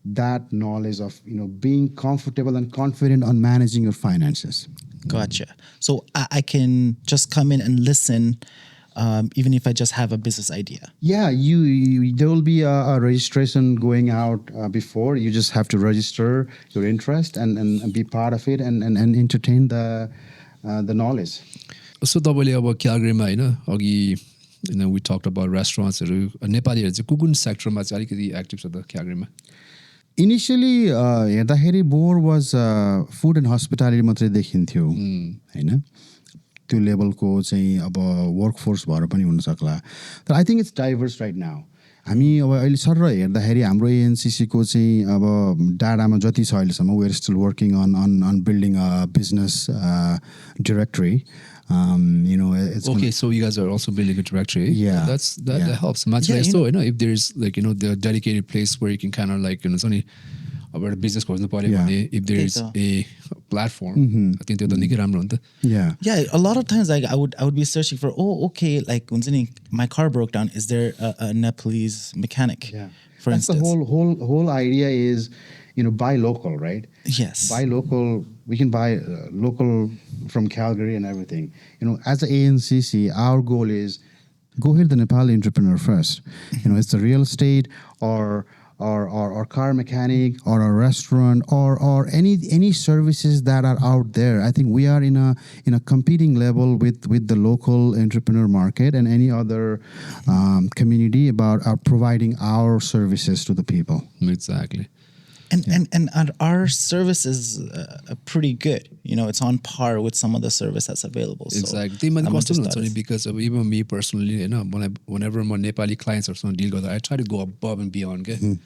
that knowledge of being comfortable and confident on managing your finances. Gotcha. So I can just come in and listen, even if I just have a business idea. Yeah, there will be a registration going out before. You just have to register your interest and be part of it and entertain the knowledge. So तपाईँले अब क्यालगरीमा हैन अघि we talked about restaurants. Nepali कुन सेक्टरमा चाहिँ अलिकति active छ त क्यालगरीमा? इनिसियली हेर्दाखेरि more was food and hospitality मात्रै देखिन्थ्यो होइन, त्यो लेभलको चाहिँ अब वर्कफोर्स भएर पनि हुनसक्ला, तर I think it's diverse right now. हामी अब अहिले सर हेर्दाखेरि हाम्रो एएनसीसीको चाहिँ अब डाटामा जति छ अहिलेसम्म, we are still working on building a business directory. It's okay, so you guys are also building a directory. Yeah, that helps much. Like so, if there's like the dedicated place where you can kind of like it's only about a business course. If there is a platform, I think they're the राम्रो हुन्छ. Yeah. A lot of times, like I would be searching for okay, like my car broke down. Is there a Nepalese mechanic? Yeah. For instance, the whole idea is, buy local, right? Yes. Buy local. We can buy local from Calgary and everything. As an ANCC, our goal is go hit the Nepali entrepreneur first. It's the real estate or car mechanic or a restaurant or any services that are out there. I think we are in a competing level with the local entrepreneur market and any other community about providing our services to the people. Exactly. And our service is pretty good. It's on par with some of the service that's available. Exactly. Because even me personally, whenever my Nepali clients or some deal, I try to go above and beyond. Because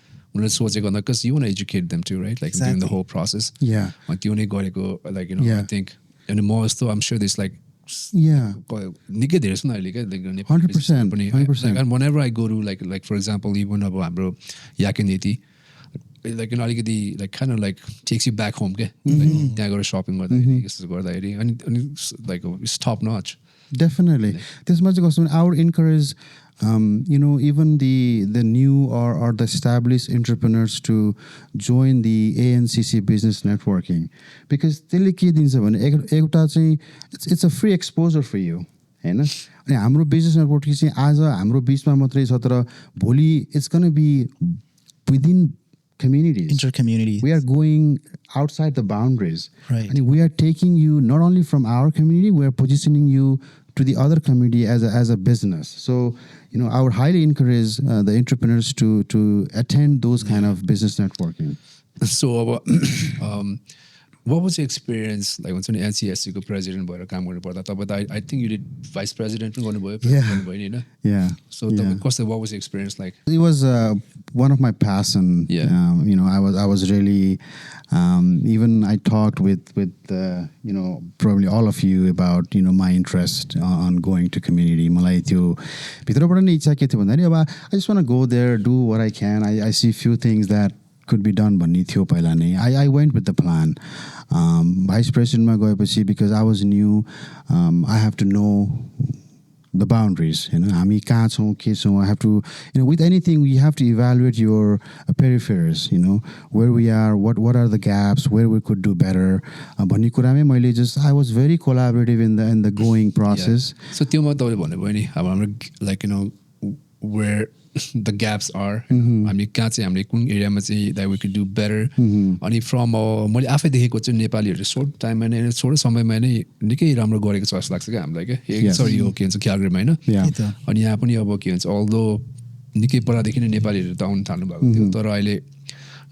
you want to educate them too, right? Like during the whole process. Yeah. I think, and most though, I'm sure there's like 100%. And whenever I go to like for example, even about Yakiniti, like like kind of like takes you back home, I go to shopping and it's like it's top notch. Definitely. This much goes on. Our encourage even the new or the established entrepreneurs to join the ANCC business networking, because it's a free exposure for you. And हाम्रो business networking चाहिँ आज हाम्रो बिचमा मात्रै छ, तर भोलि it's going to be within communities, inter-communities. We are going outside the boundaries, right? And we are taking you not only from our community, we are positioning you to the other community as a business. So I would highly encourage the entrepreneurs to attend those kind of business networking. So what was your experience like when you NCSC president bhayera kaam garnu parda? I think you did vice president पनि गर्नुभयो, president भयो नि हैन? Yeah. So what was your experience like? It was one of my passion. Yeah. I was really even I talked with probably all of you about my interest on going to community. मलाई त्यो भित्रबाट नै इच्छा के थियो भन्दाखेरि अब I just want to go there, do what I can. I see few things that could be done भन्ने थियो पहिला नै. I went with the plan. Vice president मा गएपछि because I was new, I have to know the boundaries. हामी कहाँ छौँ के छौँ. I have to with anything we have to evaluate your peripheries. Where we are, what are the gaps, where we could do better. भन्ने कुरामै मैले I was very collaborative in the going process. Yeah. So त्यो म तपाईले भन्नुभयो नि अब हाम्रो like where the gaps are. हामी कहाँ चाहिँ हामीले कुन एरियामा चाहिँ that we could do better. अनि from मैले आफै देखेको चाहिँ नेपालीहरुले short टाइममा नै छोटो समयमा नै निकै राम्रो गरेको छ जस्तो लाग्छ क्या हामीलाई के सरी हो के भन्छ क्यालगरीमा हैन. अनि यहाँ पनि अब के भन्छ although निकै पहिलादेखि नै नेपालीहरु त आउन थाल्नु भएको थियो, तर अहिले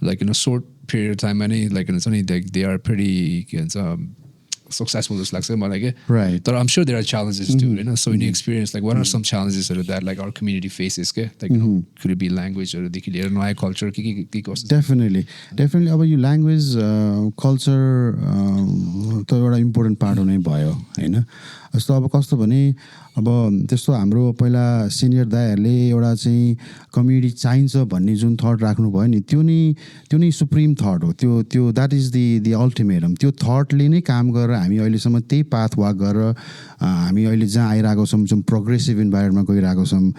like short period of time नै like they are pretty के भन्छ successful just like right. But I'm sure there are challenges too, so in your experience, like what are some challenges that like our community faces? Like could it be language or the culture? Definitely. About your language, culture, एउटा important part हुनै भयो हैन. जस्तो अब कस्तो भने अब त्यस्तो हाम्रो पहिला सिनियर दाइहरुले एउटा चाहिँ कम्युनिटी चाहिन्छ भन्ने जुन थट राख्नु भयो नि, त्यो नै सुप्रिम थट हो. त्यो दैट इज द अल्टिमेटम. त्यो थटले नै काम गरेर हामी अहिलेसम्म त्यही पाथ वाक गरेर हामी अहिले जहाँ आइरहेको छौँ, जुन प्रोग्रेसिभ इन्भाइरोमेन्टमा गइरहेको छौँ,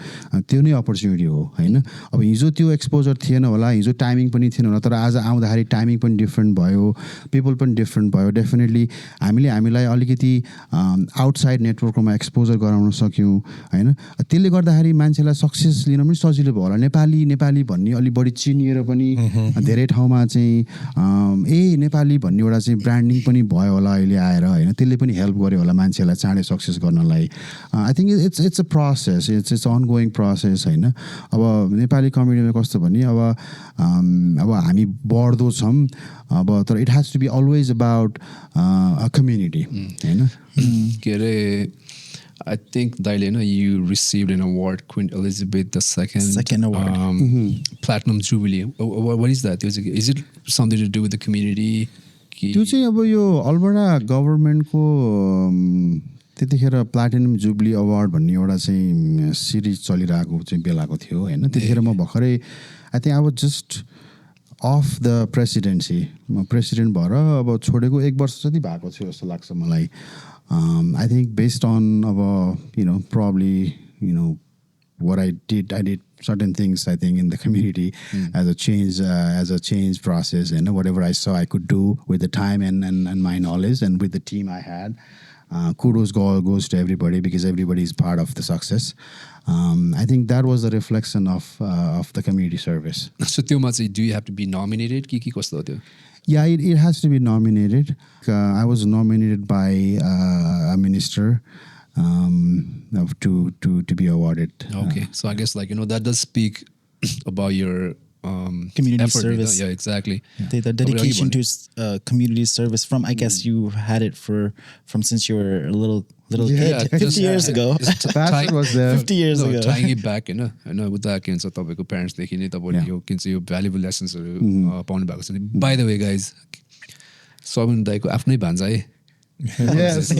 त्यो नै अपर्च्युनिटी हो हैन. अब हिजो त्यो एक्सपोजर थिएन होला, हिजो टाइमिङ पनि थिएन होला, तर आज आउँदाखेरि टाइमिङ पनि डिफरेन्ट भयो, पिपल पनि डिफरेन्ट भयो. डेफिनेटली हामीलाई अलिकति आउटसाइड आउटसाइड नेटवर्कमा एक्सपोजर गराउन सक्यौँ होइन त्यसले गर्दाखेरि मान्छेलाई सक्सेस लिन पनि सजिलो भयो होला नेपाली भन्ने अलिक बढी चिनिएर पनि धेरै ठाउँमा चाहिँ नेपाली भन्ने एउटा चाहिँ ब्रान्डिङ पनि भयो होला अहिले आएर होइन त्यसले पनि हेल्प गर्यो होला मान्छेलाई चाँडै सक्सेस गर्नलाई I think it's a process it's ongoing process होइन अब नेपाली कम्युनिटीमा कस्तो भने अब हामी बढ्दो छौँ अब तर it has to be always about a community होइन के अरे I think Dailena, you received an award, Queen Elizabeth II. Second award. Platinum Jubilee. What is that? Is it something to do with the community? त्यो चाहिँ अब यो Alberta गभर्मेन्टको त्यतिखेर platinum jubilee award भन्ने एउटा चाहिँ सिरिज चलिरहेको चाहिँ बेलाको थियो होइन त्यतिखेर म भर्खरै I think I was just of the presidency म प्रेसिडेन्ट भएर अब छोडेको 1 वर्ष जति भएको थियो जस्तो लाग्छ मलाई I think based on probably what I did certain things I think in the community as a change process and whatever I saw I could do with the time and my knowledge and with the team I had kudos goes to everybody because everybody is part of the success. I think that was a reflection of the community service. So do you have to be nominated? Kiki kosto tyo? Yeah, it has to be nominated. I was nominated by a minister to be awarded. Okay, so I guess that does speak about your community effort, service. Yeah, exactly. The dedication to community service from I guess you had it from since you were a little kid 50 years ago. Pastor was there 50 years ago. Tying it back, with that kinds of topic, parents देखि नै तपाईले यो किन चाहिँ यो valuable lessons पाउनु भएको छ. By the way, guys, Somin दाइको आफ्नै भान्जा है. Yes.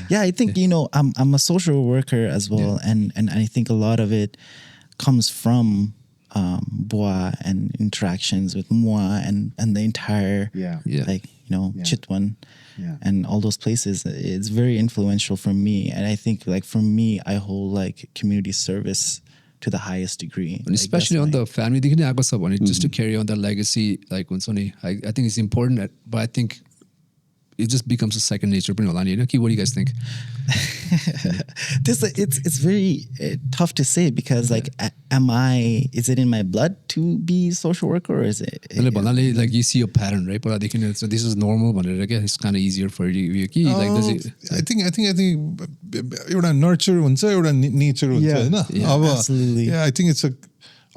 Yeah, I think I'm a social worker as well, and I think a lot of it comes from Boa and interactions with Moa and the entire Chitwan and all those places. It's very influential for me, and I think for me I hold community service to the highest degree, and especially on the family just to carry on that legacy. I think it's important, but I think it just becomes a second nature. What do you guys think? It's very tough to say because is it in my blood to be social worker or is it you see a pattern, right? But so this is normal, but it's kind of easier for you. I think एउटा nurture हुन्छ एउटा nature हुन्छ हैन अब absolutely. Yeah, I think it's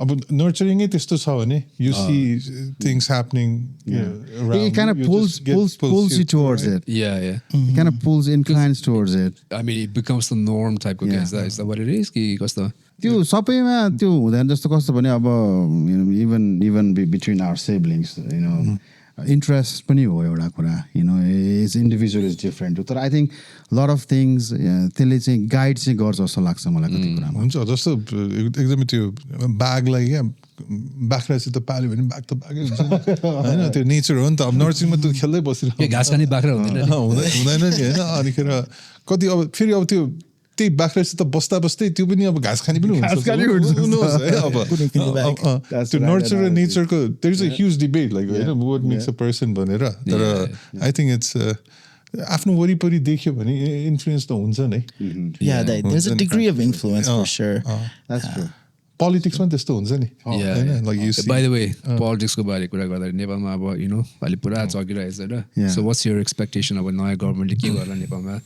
अब nurturing it त्यस्तो छ भने you see things happening around it kind of pulls you towards it. Yeah. It kind of inclines towards it. I mean, it becomes the norm type of guys. Is that what it is? त्यो सबैमा त्यो हुँदैन जस्तो कस्तो भने अब even between our siblings interest पनि हो एउटा कुरा is individual is different तर I think a lot of things त्यसले चाहिँ गाइड चाहिँ गर्छ जस्तो लाग्छ मलाई कति कुरामा हुन्छ जस्तो एकदमै त्यो बाघलाई क्या बाख्रासित पाल्यो भने बाघ त बाघै हुन्छ हैन त्यो नेचर हो नि त अब नर्सिङमा त खेल्दै बसिरहेको घाँस खाने बाख्रा हुँदैन नि हैन अनिखेर कति अब फेरि अब त्यो त्यही बाख्रासित बस्दा बस्दै त्यो पनि अब घाँस खाने पनि हुन्छ है अब त्यो नर्चर र नेचरको there is a huge debate हैन व्हाट मेक्स अ पर्सन भनेर तर आई थिंक इट्स आफ्नो वरिपरि देख्यो भने इन्फ्लुएन्स त हुन्छ नै there's a degree of influence for sure. That's true. Politics मा त्यस्तो हुन्छ नि हैन like you see. By the way, politics को बारे कुरा गर्दा नेपालमा अब अहिले पुरा चगिरहेछ हैन. So what's your expectation अब नयाँ गभर्नमेन्टले के गर्ला नेपालमा?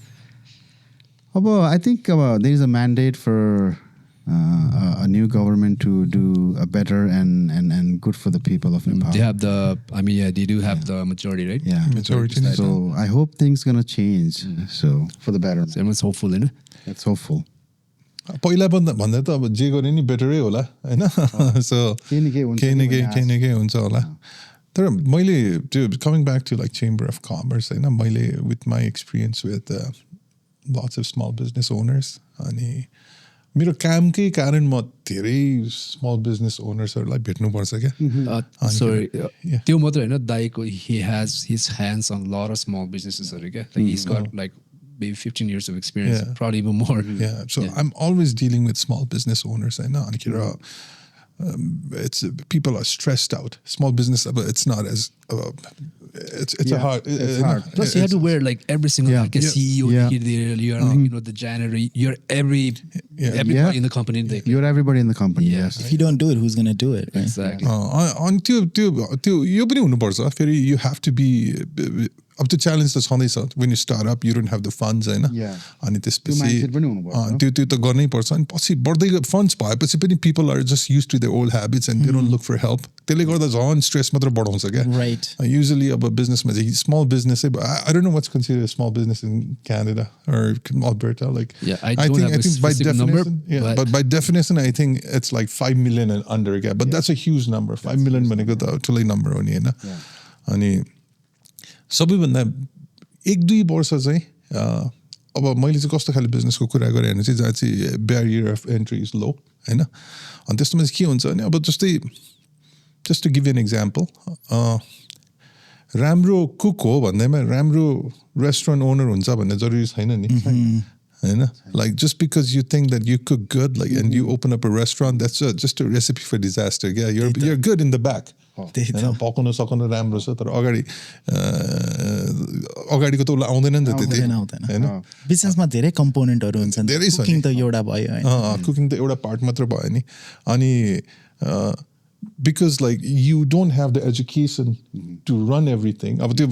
I think there is a mandate for a new government to do a better and good for the people of Nepal. They have they do have the majority, right? Yeah, majority. So I hope things gonna change. So for the better. So everyone's hopeful, you know? That's hopeful. पहिला भन्दा त अब जे गरे नि बेटरै होला हैन so केही न केही हुन्छ होला तर मैले त्यो coming back to chamber of commerce हैन मैले with my experience with lots of small business owners अनि मेरो कामकै कारण म धेरै small business ownersहरूलाई भेट्नुपर्छ क्या sorry त्यो मात्र हैन दाइको he has his hands on a lot of small businesses क्या he's got maybe 15 years of experience probably even more so I'm always dealing with small business owners हैन अनि it's people are stressed out small business it's not as it's a hard. It's hard. Plus, you have to wear like every single like a CEO. Yeah. You're like the janitor. You're everybody in the company. You're everybody in the company. Yes. If you don't do it, who's gonna do it? Right? Exactly. On त्यो यो पनि हुनुपर्छ फेरि you have to be अब त्यो challenge त छँदैछ when you start up you don't have the funds हैन अनि त्यसपछि त्यो त गर्नै पर्छ अनि पछि बढ्दै funds भएपछि पनि people are just used to their old habits and they don't look for help त्यसले गर्दा झन् stress मात्र बढाउँछ क्या right usually अब business मा चाहिँ small business I don't know what's considered a small business in Canada or Alberta like I think by definition number, but by definition I think it's like 5 million and under क्या but that's a huge number 5 million भनेको त ठुलै number हो नि हैन अनि सबैभन्दा 1-2 वर्ष चाहिँ अब मैले चाहिँ कस्तो खाले बिजनेसको कुरा गरेँ भने चाहिँ जहाँ चाहिँ barrier of entry is low हैन अनि त्यस्तोमा चाहिँ के हुन्छ भने अब जस्तै just to give you an example राम्रो कुक हो भन्दैमा राम्रो रेस्टुरेन्ट ओनर हुन्छ भन्ने जरुरी छैन नि हैन like just because you think that you cook good like and you open up a restaurant that's just a recipe for disaster yeah you're good in the back हैन पकाउन सक्नु राम्रो छ तर अगाडिको त आउँदैन नि त त्यति हैन बिजनेसमा धेरै कम्पोनेन्टहरु हुन्छन् कुकिङ त एउटा भयो हैन कुकिङ त एउटा पार्ट मात्र भयो नि अनि because like you don't have the education to run everything अब त्यो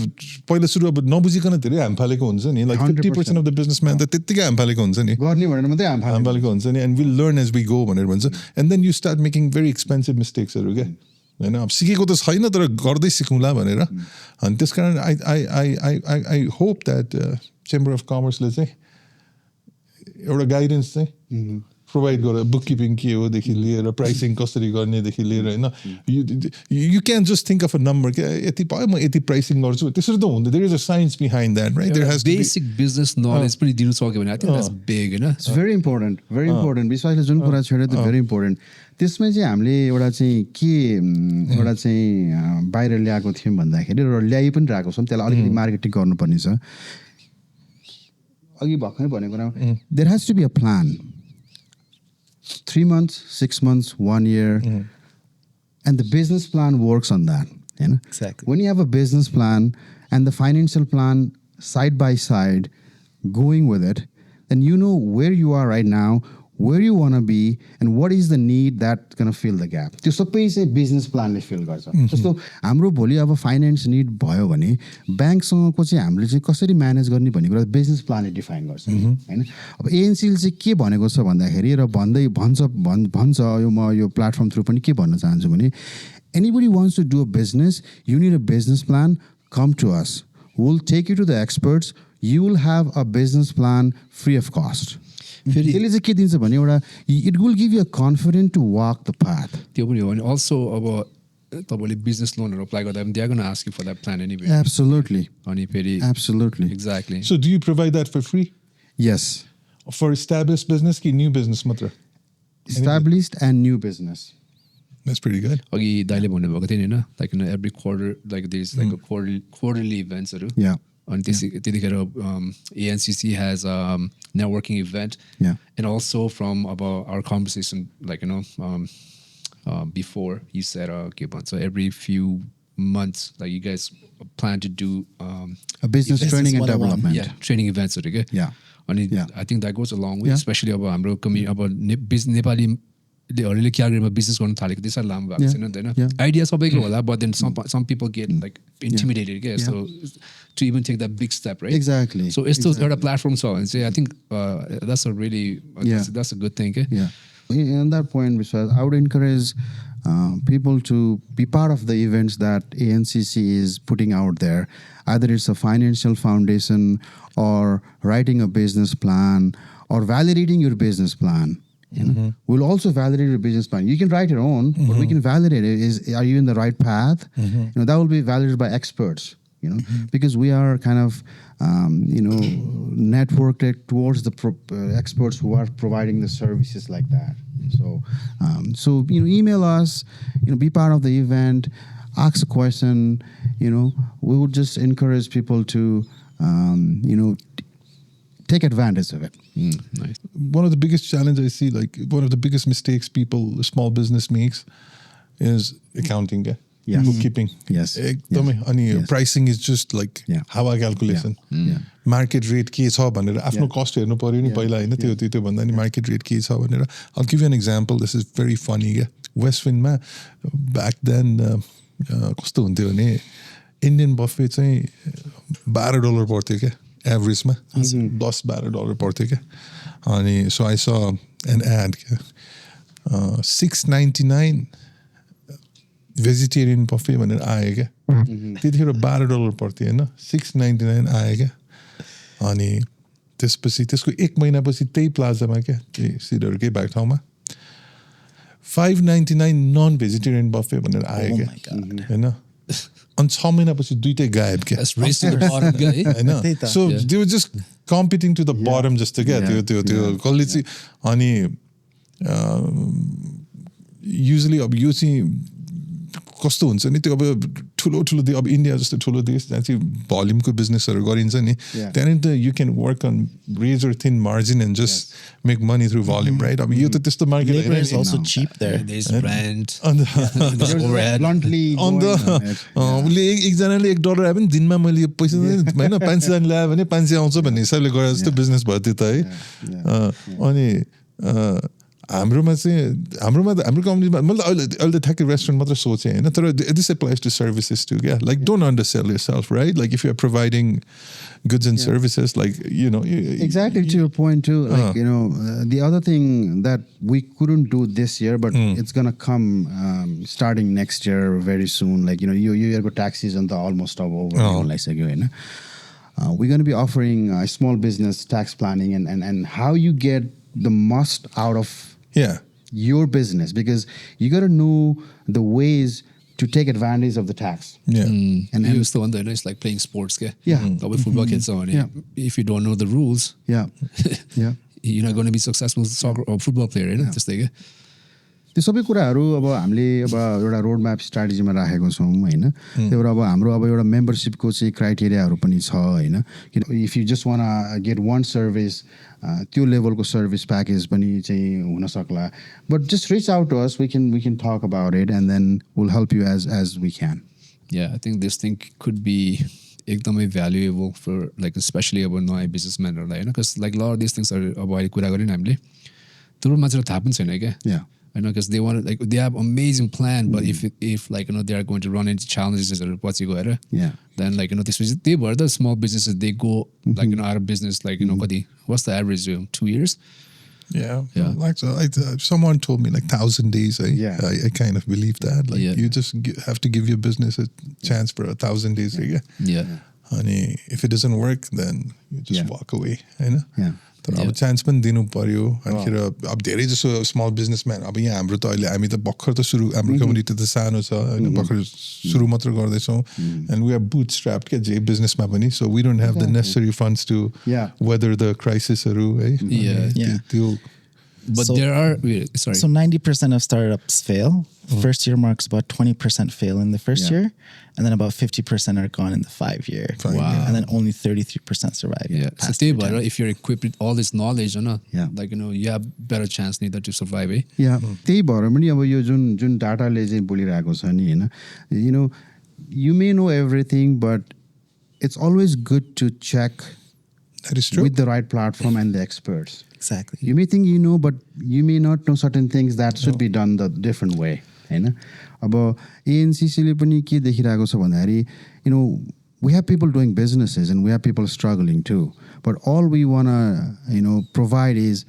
पहिला सुरु अब नबुझिकन धेरै हाम फालेको हुन्छ नि like 50% of the businessman त त्यतिकै हाम फालेको हुन्छ नि गर्ने भनेर मात्रै हाम फालेको हुन्छ नि and we'll learn as we go भनेर भन्छ and then you start making very expensive mistakes हरु के हैन अब सिकेको त छैन तर गर्दै सिकौँला भनेर अनि त्यसकारण I hope that Chamber of Commerce ले चाहिँ एउटा गाइडेन्स चाहिँ प्रोभाइड गर बुककिपिङ के हो देखि लिएर प्राइसिङ कसरी गर्ने देखि लिएर हैन you can't just think of a number के यति भयो म यति प्राइसिङ गर्छु त्यसरी त हुँदैन there is a science behind that right there has to be basic business knowledge पनि दिनु सक्यो भने I think that's big हैन it's very important विश्वासले जुन कुरा छेड्यो त very important त्यसमै चाहिँ हामीले एउटा चाहिँ के एउटा चाहिँ बाहिर ल्याएको थियौं भन्दाखेरि र ल्याइ पनि राखेको छौं त्यसलाई अलिकति मार्केटिङ गर्नुपर्ने छ अघि भर्खरै भनेको कुरा there has to be a plan 3 months, 6 months, 1 year, and the business plan works on that. You know? Exactly. When you have a business plan and the financial plan side by side, going with it, then you know where you are right now, where you want to be, and what is the need that's going to fill the gap. त्यो सबै चाहिँ business प्लानले feel गर्छ जस्तो हाम्रो भोलि अब finance need भयो भने ब्याङ्कसँगको चाहिँ हामीले चाहिँ कसरी म्यानेज गर्ने भन्ने कुरा बिजनेस प्लानले डिफाइन गर्छ हैन अब एएनसीले चाहिँ के भनेको छ भन्दाखेरि र भन्छ यो म यो प्लेटफर्म थ्रु पनि के भन्न चाहन्छु भने anybody wants to do a business you need a business plan come to us we'll take you to the experts you will have a business plan free of cost त्यसले चाहिँ के दिन्छ भने एउटा it will give you a confidence to walk the path त्यो पनि हो अनि also अब तपाईले बिजनेस लोनहरु अप्लाई गर्दा पनि they are going to ask you for that plan anyway absolutely अनि फेरि absolutely exactly so do you provide that for free yes for established business कि new business मात्र established and new business that's pretty good अघि दाइले भन्नु भएको थियो नि हैन like every quarter like there is like a quarterly events हरु yeah and त्यतिखेर ANCC has a networking event and also from about our conversation like before you said okay so every few months like you guys plan to do a business training and development training events okay and I think that goes a long way especially about हाम्रो community नेपालीहरूले क्यालगरीमा business गर्न थालेको त्यसरी लामो भएको छैन नि त हैन आइडिया सबैको होला but then some people get like intimidated okay so to even take that big step right exactly so it's still एउटा platform so and say I think that's a really that's a good thing okay on that point Vishwas, I would encourage people to be part of the events that ANCC is putting out there either it's a financial foundation or writing a business plan or validating your business plan you know we'll also validate your business plan you can write your own but we can validate it are you in the right path you know that will be validated by experts you know because we are kind of networked towards the experts who are providing the services like that so email us be part of the event ask a question we would just encourage people to take advantage of it. Nice. One of the biggest challenges I see, like one of the biggest mistakes small business makes is accounting. bookkeeping. Yes. एकदमै अनि pricing is just like हावा calculation. Market rate के छ भनेर आफ्नो cost हेर्नु पर्यो नि पहिला हैन त्यो भन्दा नि market rate के छ भनेर. I'll give you an example. This is very funny. Westwindमा back then कस्तो हुन्थ्यो भने Indian buffet चाहिँ $12 पर्थ्यो क्या एभरेजमा $10-12 पर्थ्यो क्या अनि so I saw an ad $6.99 vegetarian buffet भनेर आयो क्या त्यतिखेर $12 पर्थ्यो हैन $6.99 आयो क्या अनि त्यसपछि त्यसको 1 महिनापछि त्यही प्लाजामा क्या त्यही सिडरकै ब्याक ठाउँमा $5.99 नन भेजिटेरियन बफे भनेर आयो क्या हैन अनि 6 महिनापछि दुईटै गायब क्या हैन so they were just competing to the bottom जस्तो क्या त्यो कसले चाहिँ अनि युजली अब यो चाहिँ कस्तो हुन्छ नि त्यो अब ठुलो अब इन्डिया जस्तो ठुलो देश जहाँ चाहिँ भोल्युमको बिजनेसहरू गरिन्छ नि त्यहाँनिर त you can work on razor thin margin and just make money through volume right अब यो त त्यस्तो मार्केट उसले एकजनाले $1 आयो भने दिनमा मैले यो पैसा होइन 500 जना ल्यायो भने 500 आउँछ भन्ने हिसाबले गरेर जस्तो बिजनेस भयो त्यो त है अनि हाम्रो कम्पनीमा मैले अहिले ठ्याक्कै रेस्टुरेन्ट मात्र सोचेँ होइन तर this applies to services to क्या like don't undersell yourself right like if you are providing goods and services like exactly to your point too like the other thing that we couldn't do this year but it's gonna come starting next year very soon like you got tax season almost over like we're going to be offering small business tax planning and how you get the most out of your business because you got to know the ways to take advantage of the tax. And you still wonder, it's like playing sports. With football kids on. If you don't know the rules, you're not going to be successful soccer or football player. Just like त्यो सबै कुराहरू अब हामीले अब एउटा road map स्ट्राटेजीमा राखेको छौँ होइन त्यो अब हाम्रो अब एउटा मेम्बरसिपको चाहिँ क्राइटेरियाहरू पनि छ होइन if you just want get one service त्यो लेभलको सर्भिस प्याकेज पनि चाहिँ हुन सक्ला but just reach out to us we can talk about it and then will help you as we can I think this thing could be एकदमै valuable for like specially अब नयाँ बिजनेसम्यानहरूलाई होइन because like lot this थिङ्सहरू अब अहिले कुरा गऱ्यौँ नि हामीले थुप्रो मान्छेलाई थाहा पनि छैन क्या I know because they want like they have amazing plan, but if like they are going to run into challenges or what's you go then like this was they were the small businesses they go like out of business like what's the average 2 years? Like so, someone told me like 1,000 days. I kind of believe that. Like you just have to give your business a chance for 1,000 days. And if it doesn't work, then you just walk away. तर अब chance पनि दिनु पर्यो अनिखेर अब धेरै जसो small businessman अब यहाँ हाम्रो त अहिले हामी त भर्खर त सुरु हाम्रो कम्युनिटी त सानो छ होइन भर्खर सुरु मात्र गर्दैछौँ and we are bootstrapped क्या जे बिजनेसमा पनि so we don't have the necessary funds to weather the क्राइसिसहरू है त्यो But there are So 90% of startups fail. First year marks about 20% fail in the first year, and then about 50% are gone in the 5 year. And then only 33% survive. So if you're equipped with all this knowledge, like you have better chance neither to survive. त्यही भएर पनि अब यो जुन डाटाले चाहिँ बोलिरहेको छ नि होइन you may know everything, but it's always good to check. That is true. With the right platform and the experts. Exactly. You may think you know, but you may not know certain things that should be done the different way. अब ANCC ले पनि के देखिरहेको छ भन्दाखेरि we have people doing businesses and we have people struggling too. But all we wanna provide is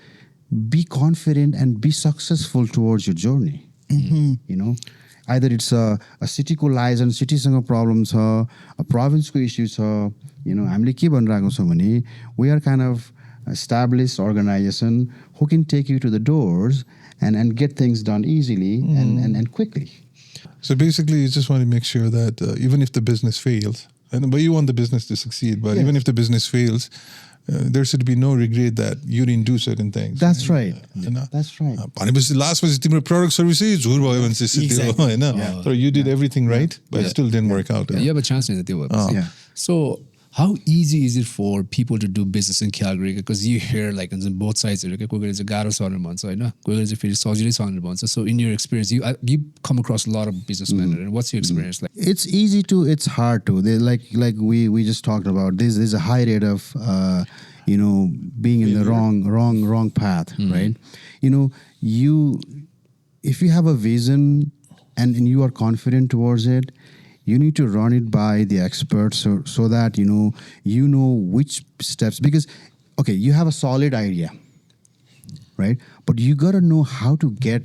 be confident and be successful towards your journey. Either it's a city-ko license, city-सँग problem छ, a province-ko issue छ, हामीले के भनिरहेको छौँ भने we are kind of established organization who can take you to the doors and get things done easily and quickly. So basically you just want to make sure that even if the business fails, but you want the business to succeed, but even if the business fails, there should be no regret that you didn't do certain things. That's right. That's right. भनेपछि लास्टमा तिम्रो product सर्भिसै झुर भयो भने चाहिँ होइन तर you did everything right, but it still didn't work out. You have a chance in the deal. So how easy is it for people to do business in Calgary? Because you hear like on both sides, so in your experience, you come across a lot of businessmen, and what's your experience like? It's easy to, it's hard to. They like we just talked about this. There's a high rate of being in the wrong path, right? If you have a vision and you are confident towards it, you need to run it by the experts so that you know which steps, because you have a solid idea, right? But you got to know how to get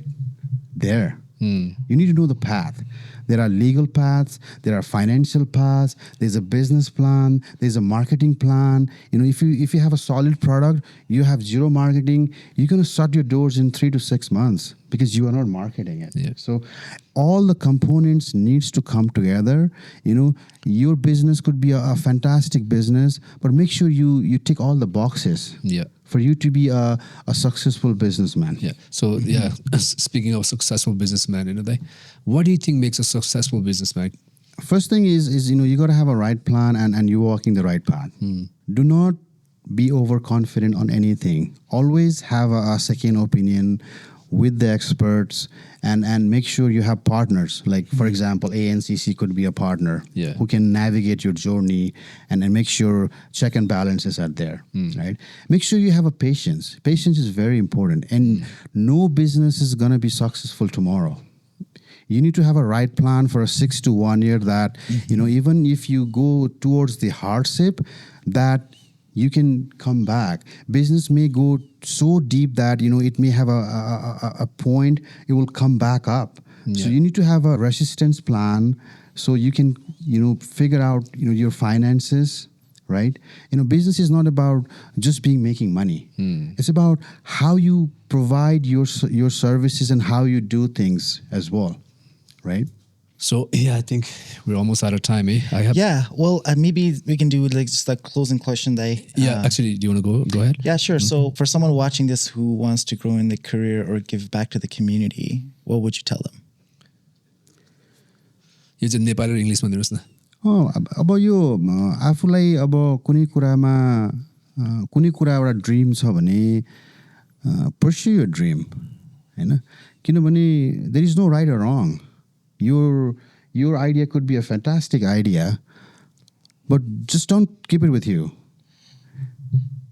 there. You need to know the path. There are legal paths, there are financial paths, there's a business plan, there's a marketing plan. If you have a solid product, you have zero marketing, you're going to shut your doors in 3 to 6 months because you are not marketing it. Yeah. So all the components needs to come together. Your business could be a fantastic business, but make sure you tick all the boxes. Yeah. For you to be a successful businessman. Yeah. So speaking of successful businessman, what do you think makes a successful businessman? First thing is you got to have a right plan and you're walking the right path. Do not be overconfident on anything. Always have a second opinion with the experts and make sure you have partners. Like, for example, ANCC could be a partner who can navigate your journey and make sure check and balances are there, right? Make sure you have a patience. Patience is very important. And no business is going to be successful tomorrow. You need to have a right plan for a 6 to 1 year that, even if you go towards the hardship, that you can come back. Business may go so deep that, it may have a point, it will come back up. So you need to have a resistance plan so you can, figure out, your finances, right? Business is not about just making money. It's about how you provide your services and how you do things as well, right? So I think we're almost out of time, eh? Well, maybe we can do like just a closing question. Actually, do you want to go ahead? Yeah, sure. So for someone watching this who wants to grow in the career or give back to the community, what would you tell them? You just Nepal or English भन्दिनुस् न. अब यो आफूलाई अब कुनै कुरा एउटा dream छ भने pursue your dream, हैन? किनभने there is no right or wrong. Your idea could be a fantastic idea, but just don't keep it with you.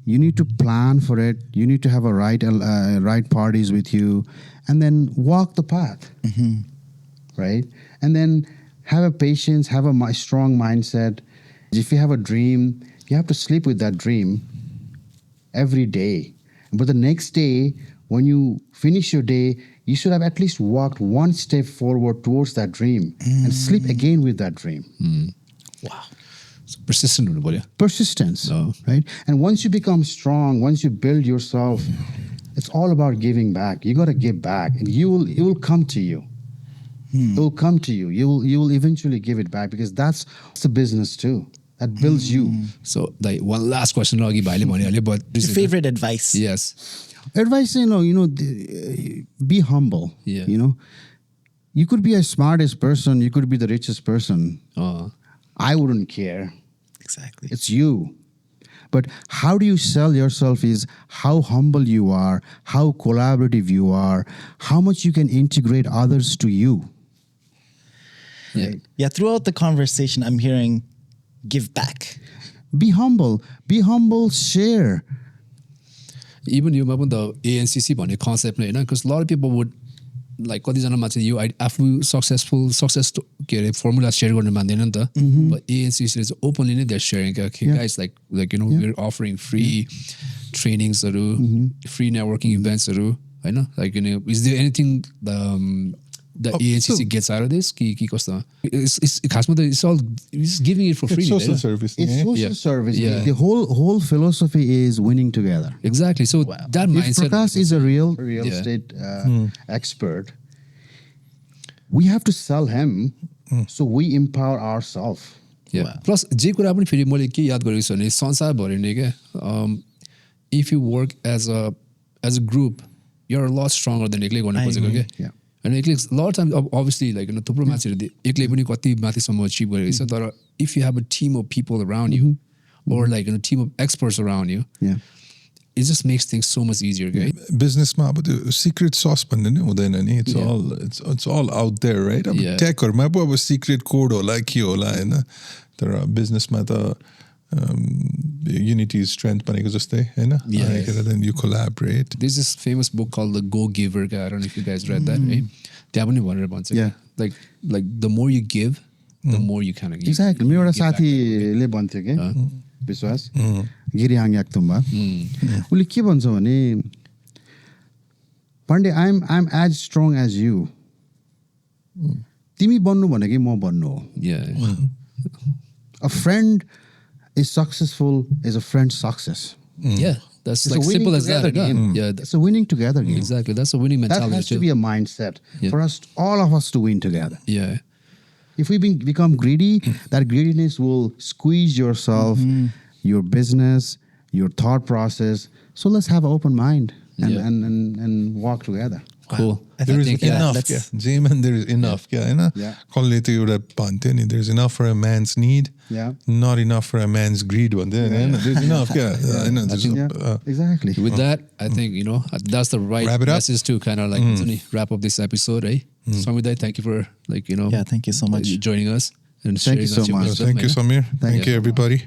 You need to plan for it. You need to have a right parties with you, and then walk the path, right? And then have a patience, have a strong mindset. If you have a dream, you have to sleep with that dream every day. But the next day, when you finish your day, you should have at least walked one step forward towards that dream and sleep again with that dream. Wow. So persistent. Persistence, right? And once you become strong, once you build yourself, it's all about giving back. You got to give back, and it will come to you. It will come to you. You will eventually give it back, because that's the business too. That builds you. So one last question, but your favorite advice? Yes. Advice, be humble. Yeah. You could be the smartest person, you could be the richest person. I wouldn't care. Exactly. It's you. But how do you sell yourself is how humble you are, how collaborative you are, how much you can integrate others to you. Right? Yeah. Throughout the conversation, I'm hearing give back. Be humble. Be humble, share. Even you remember the ANCC concept, because a lot of people would like you after success formula share but ANCC is openly they're sharing guys like we're offering free trainings free networking events is there anything the ANCC gets out of this? It's giving it for free. It's social service. It's social service. The whole philosophy is winning together. Exactly. So that mindset. If Prakash is a real estate expert, we have to sell him so we empower ourselves. Yeah. Plus, if you work as a group, you're a lot stronger than and a lot of times, obviously, like if you have a team of people around you, or like a team of experts around you. Yeah. It just makes things so much easier, right? बिजनेसमा अब त्यो secret sauce भन्ने नै हुँदैन नि it's all out there right अब टेकहरूमा पो अब सिक्रेट कोड होला के होला होइन तर बिजनेसमा त युनिटी इज स्ट्रेन्थ भनेको जस्तै होइन then you collaborate There's this famous book called The Go Giver guy. I don't know if you guys read that, right? त्यहाँ पनि भनेर भन्छ like the more you give, the more you kind of exactly मेरो एउटा साथीले भन्थ्यो कि विश्वास गिरिहाङ याक्तुम्बा उसले के भन्छ भने Pandey I am as strong as you तिमी बन्नु भनेकै म बन्नु हो a friend is successful is a friend success That's like simple as that. It's a winning together game. Exactly. That's a winning mentality. That has to be a mindset for us, all of us, to win together. Yeah. If we become greedy, that greediness will squeeze yourself, your business, your thought process. So let's have an open mind and walk together. Cool. There is enough. Jamin, there is enough. There's enough for a man's need. Not enough for a man's greed. There's enough. Exactly. With that, I think that's the right message to kind of like wrap up this episode. Sameer, thank you for thank you so much joining us and thank you so much. Thank you, Sameer. Thank you, everybody.